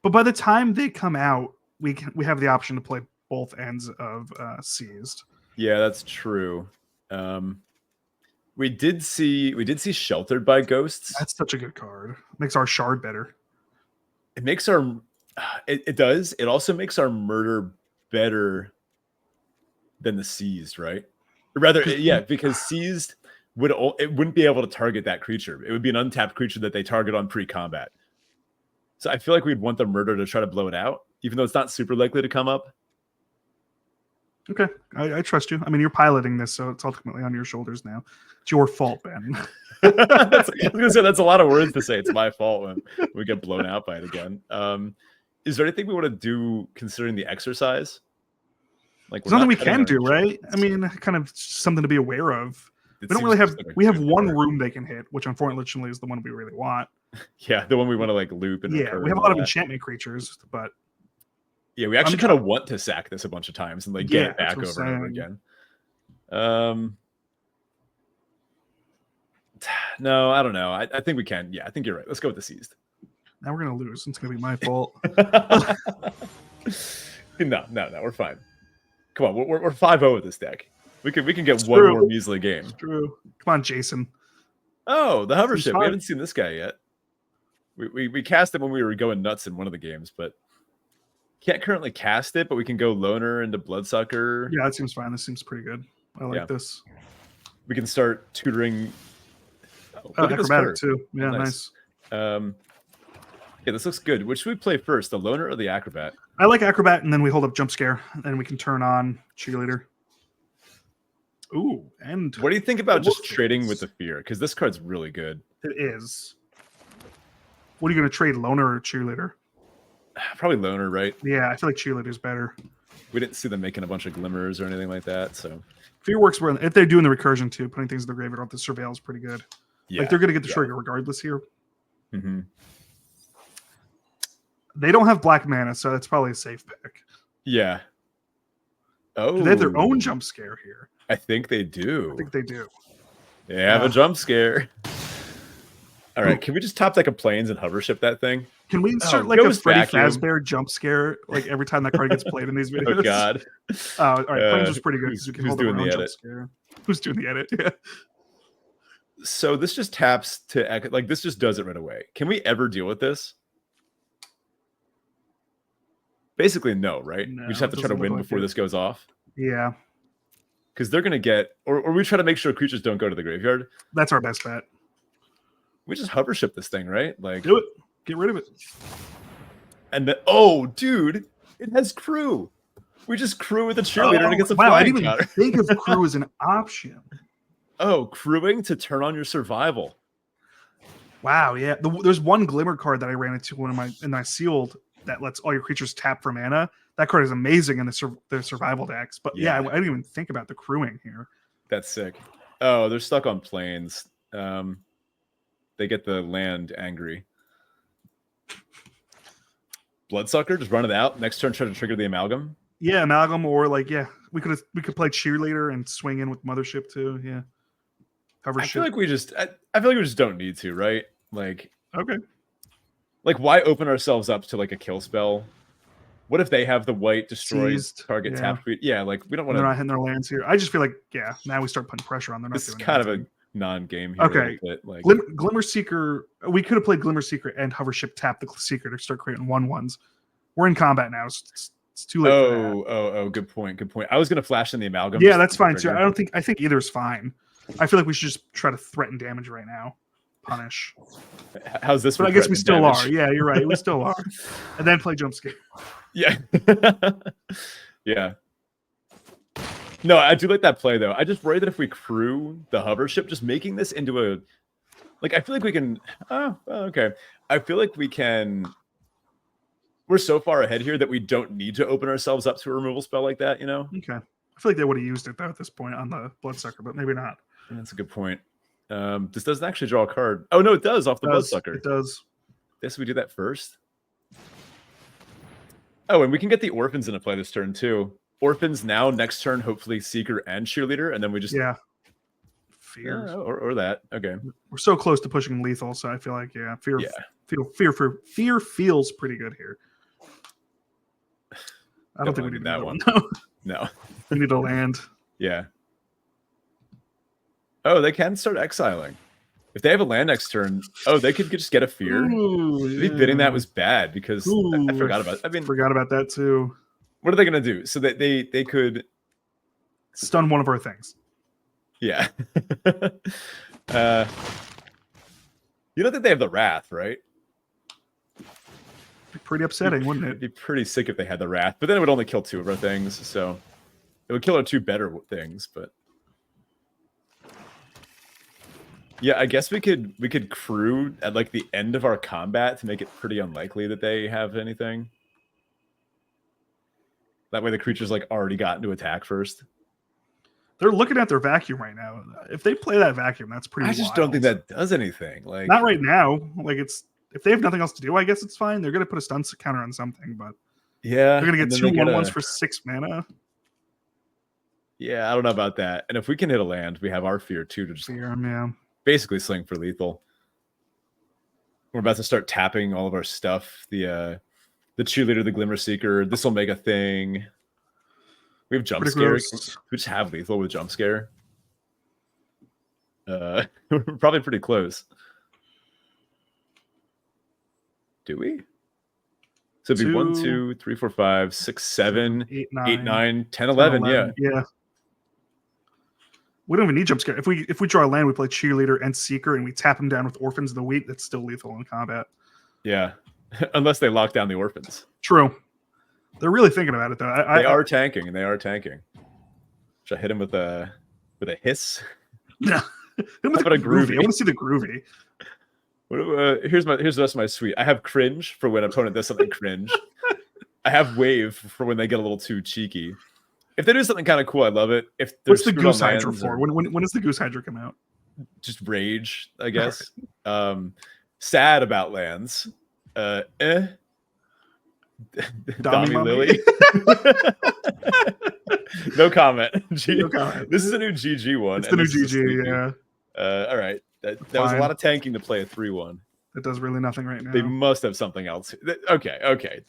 But by the time they come out, we have the option to play both ends of seized. Yeah, that's true. We did see Sheltered by Ghosts. That's such a good card. Makes our shard better. It makes our it does. It also makes our murder better than the seized, right? Or rather, yeah, because seized wouldn't be able to target that creature. It would be an untapped creature that they target on pre-combat. So I feel like we'd want the murder to try to blow it out, even though it's not super likely to come up. Okay, I trust you. I mean, you're piloting this, so it's ultimately on your shoulders now. It's your fault, Ben. I was gonna say that's a lot of words to say. It's my fault when we get blown out by it again. Is there anything we want to do considering the exercise? Like there's nothing we can do, right? I mean, kind of something to be aware of. We don't really have. We have one room they can hit, which unfortunately is the one we really want. Yeah, the one we want to like loop and we have a lot of enchantment creatures, but yeah, we actually kind of want to sack this a bunch of times and like get it back over and over again. No, I don't know. I think we can. Yeah, I think you're right. Let's go with the seized. Now we're gonna lose. It's gonna be my fault. No, we're fine. Come on, we're 5-0 with this deck. We can get one more measly game. It's true. Come on, Jason. Oh, the hover ship. We haven't seen this guy yet. We cast it when we were going nuts in one of the games, but can't currently cast it. But we can go loner into Bloodsucker. Yeah, that seems fine. This seems pretty good. I like this. We can start tutoring. Acrobatic too. Yeah, nice. Yeah, this looks good. Which should we play first, the loner or the acrobat? I like acrobat, and then we hold up jump scare, and we can turn on cheerleader. Ooh, and what do you think about just trading with the fear? Because this card's really good. It is. What are you going to trade, loner or cheerleader? Probably loner, right? Yeah, I feel like cheerleader's better. We didn't see them making a bunch of glimmers or anything like that, so fear works well if they're doing the recursion too. Putting things in the graveyard off the surveil is pretty good. Yeah, like they're going to get the trigger regardless here. Mm-hmm. They don't have black mana, so that's probably a safe pick. Yeah. Oh, they have their own jump scare here. I think they do. I think they do. They have a jump scare. All right, can we just top deck a planes and hover ship that thing? Can we insert like a Freddy Fazbear jump scare like every time that card gets played in these videos? Oh God! All right, planes was pretty good. Who's doing the edit? Who's doing the edit? Yeah. So this just taps to like this just does it right away. Can we ever deal with this? Basically, no, right? No, we just have to try to win before this goes off. Yeah. Because they're going to get... Or we try to make sure creatures don't go to the graveyard. That's our best bet. We just hover ship this thing, right? Like, do it. Get rid of it. And then... Oh, dude. It has crew. We just crew with a cheerleader and it gets a flying I didn't even think of crew as an option. Oh, crewing to turn on your survival. Wow, yeah. There's one glimmer card that I ran into and I sealed. that lets all your creatures tap for mana. That card is amazing in the survival decks. But yeah, I didn't even think about the crewing here. That's sick. Oh, they're stuck on planes. They get the land angry. Bloodsucker, just run it out. Next turn, try to trigger the amalgam. Yeah, amalgam, or like we could play cheerleader and swing in with mothership too. Yeah, I feel like we just don't need to, right? Like, okay, like why open ourselves up to like a kill spell? What if they have the white destroys target tap? Yeah, like we don't want to. They're not hitting their lands here. I just feel like now we start putting pressure on. They're not. This is kind of a non-game here. Okay, like Glimmer Seeker. We could have played Glimmer Seeker and Hovership tap the Seeker to start creating 1/1s. We're in combat now. It's too late. Oh, good point. I was gonna flash in the amalgam. Yeah, that's fine too. I think either's fine. I feel like we should just try to threaten damage right now. Punish. How's this? But I guess we still are. Yeah, you're right. We still are. And then play jump scare. Yeah. Yeah. No, I do like that play though. I just worry that if we crew the hover ship, just making this into a like I feel like we can okay. I feel like we can we're so far ahead here that we don't need to open ourselves up to a removal spell like that, you know? Okay. I feel like they would have used it though at this point on the Bloodsucker, but maybe not. That's a good point. This doesn't actually draw a card. Oh no, it does off the Bloodsucker. It does. Guess we do that first. Oh, and we can get the orphans into play this turn too. Orphans now, next turn, hopefully Seeker and Cheerleader, and then we just Fear or that. Okay, we're so close to pushing lethal, so I feel like fear feels pretty good here. I don't think we need that one. No, we need to land. Yeah. Oh, they can start exiling. If they have a land next turn, they could just get a fear. Maybe bidding that was bad because I forgot about it. I mean, forgot about that too. What are they going to do? So that they could stun one of our things. Yeah. You don't think they have the Wrath, right? Be pretty upsetting, wouldn't it? It'd be pretty sick if they had the Wrath, but then it would only kill 2 of our things, so it would kill our 2 better things, but yeah, I guess we could crew at like the end of our combat to make it pretty unlikely that they have anything. That way the creature's like already gotten to attack first. They're looking at their vacuum right now. If they play that vacuum, that's pretty I just don't think that does anything. Like not right now. Like if they have nothing else to do, I guess it's fine. They're gonna put a stun counter on something, but yeah, they're gonna get 2 1/1s for 6 mana. Yeah, I don't know about that. And if we can hit a land, we have our fear too to just basically sling for lethal. We're about to start tapping all of our stuff. The Cheerleader, the Glimmer Seeker. This will make a thing. We have jump scare. We just have lethal with jump scare. We're probably pretty close. Do we? So it'd be 1, 2, 3, 4, 5, 6, 7, 8, 9, 10, 11. Yeah. Yeah. We don't even need jump scare. If we draw a land, we play Cheerleader and Seeker, and we tap them down with Orphans of the Wheat. That's still lethal in combat. Yeah, unless they lock down the Orphans. True. They're really thinking about it though. They are tanking. Should I hit him with a hiss? Yeah. With a groovy. I want to see the groovy. Here's the rest of my suite. I have cringe for when an opponent does something cringe. I have wave for when they get a little too cheeky. If they do something kind of cool, I love it. If what's the Goose Hydra for? When does the Goose Hydra come out? Just rage, I guess. Right. Sad about lands. Dami Lily. No comment. No comment. This is a new GG one. It's the new GG, yeah. All right. That was a lot of tanking to play a 3-1. It does really nothing right now. They must have something else. Okay.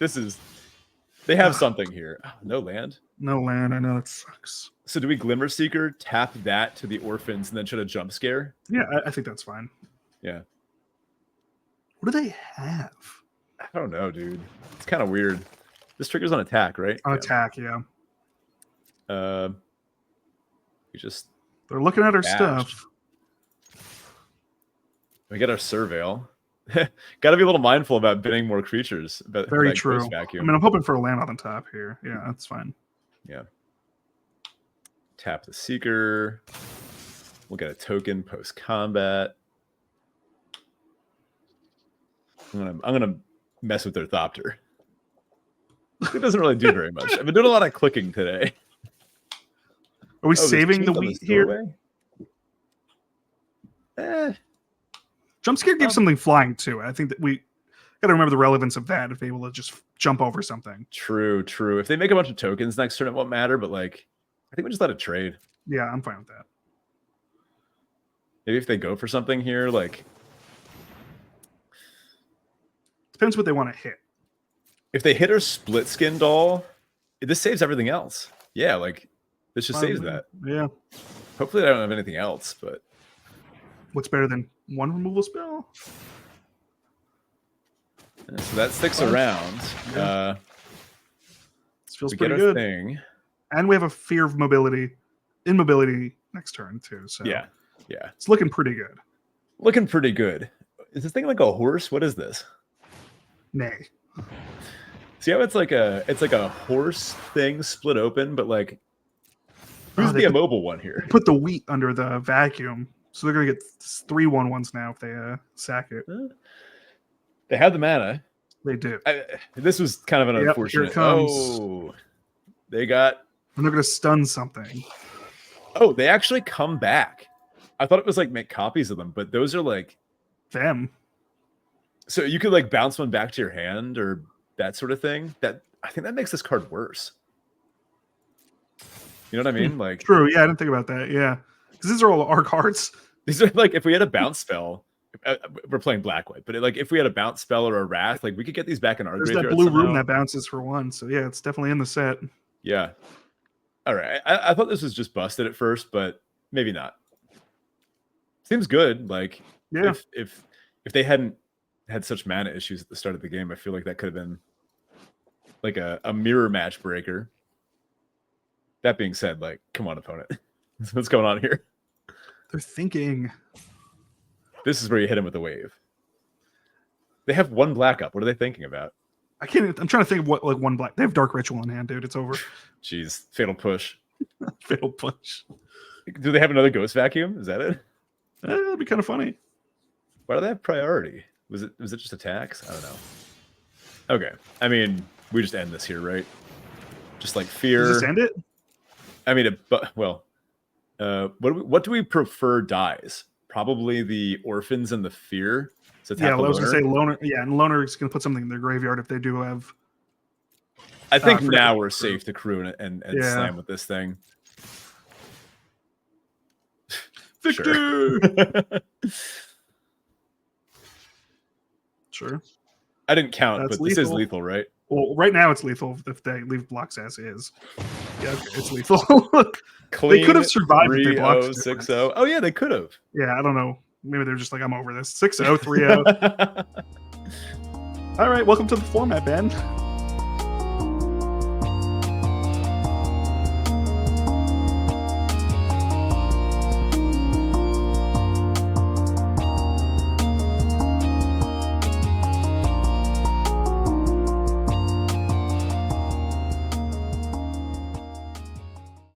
They have something here. Oh, no land. No land. I know it sucks. So do we Glimmer Seeker, tap that to the Orphans, and then try to jump scare? Yeah, I think that's fine. Yeah. What do they have? I don't know, dude. It's kind of weird. This triggers on attack, right? On attack, yeah. They're looking at our stuff. We get our Surveil. Got to be a little mindful about bidding more creatures. Very true. I mean, I'm hoping for a land on the top here. Yeah, that's fine. Yeah. Tap the Seeker. We'll get a token post combat. I'm gonna mess with their Thopter. It doesn't really do very much. I've been doing a lot of clicking today. Are we saving the wheat here? Jump scare gives something flying too. I think that we got to remember the relevance of that if able to just jump over something. True. If they make a bunch of tokens next turn, it won't matter. But like, I think we just let it trade. Yeah, I'm fine with that. Maybe if they go for something here, like depends what they want to hit. If they hit our split skin doll, this saves everything else. Yeah, like this just saves that. Yeah. Hopefully, I don't have anything else. But what's better than one removal spell? So that sticks around. Yeah. This feels we pretty get our good. Thing. And we have a fear of immobility next turn too. So yeah, it's looking pretty good. Looking pretty good. Is this thing like a horse? What is this? Nay. See how it's like a horse thing split open, but like who's the immobile one here? Put the wheat under the vacuum, so they're gonna get 3 1/1s now if they sack it. They have the mana. They do. This was kind of an unfortunate. Here it comes. Oh, they got. And they're gonna stun something. Oh, they actually come back. I thought it was like make copies of them, but those are like them. So you could like bounce one back to your hand or that sort of thing. That I think that makes this card worse. You know what I mean? Like true. Yeah, I didn't think about that. Yeah, because these are all our cards. These are like if we had a bounce spell. We're playing black white, but like if we had a bounce spell or a wrath, like we could get these back in our There's graveyard that blue somehow. room that bounces for 1, so yeah, it's definitely in the set. Yeah. All right. I thought this was just busted at first, but maybe not. Seems good. Like yeah, if they hadn't had such mana issues at the start of the game, I feel like that could have been like a mirror match breaker. That being said, like, come on, opponent. What's going on here? They're thinking. This is where you hit him with a wave. They have 1 black up. What are they thinking about? I'm trying to think of what like 1 black. They have Dark Ritual in hand, dude. It's over. Jeez, fatal push. Fatal push. Do they have another ghost vacuum? Is that it? That'd be kind of funny. Why do they have priority? Was it just attacks? I don't know. Okay. I mean, we just end this here, right? Just like fear. Just end it? I mean, what do we prefer dies? Probably the orphans and the fear. So yeah, I was gonna say loner. Yeah, and loner is gonna put something in their graveyard if they do have. I think now we're safe to crew and slam with this thing. Victor. Sure. I didn't count, That's but lethal. This is lethal, right? Well, right now it's lethal if they leave blocks as is. Yeah, okay, it's lethal. They could have survived if they blocked 6-0. Oh yeah, they could have. Yeah, I don't know. Maybe they're just like, I'm over this. 6-0, 3-0. All right, welcome to the format, Ben.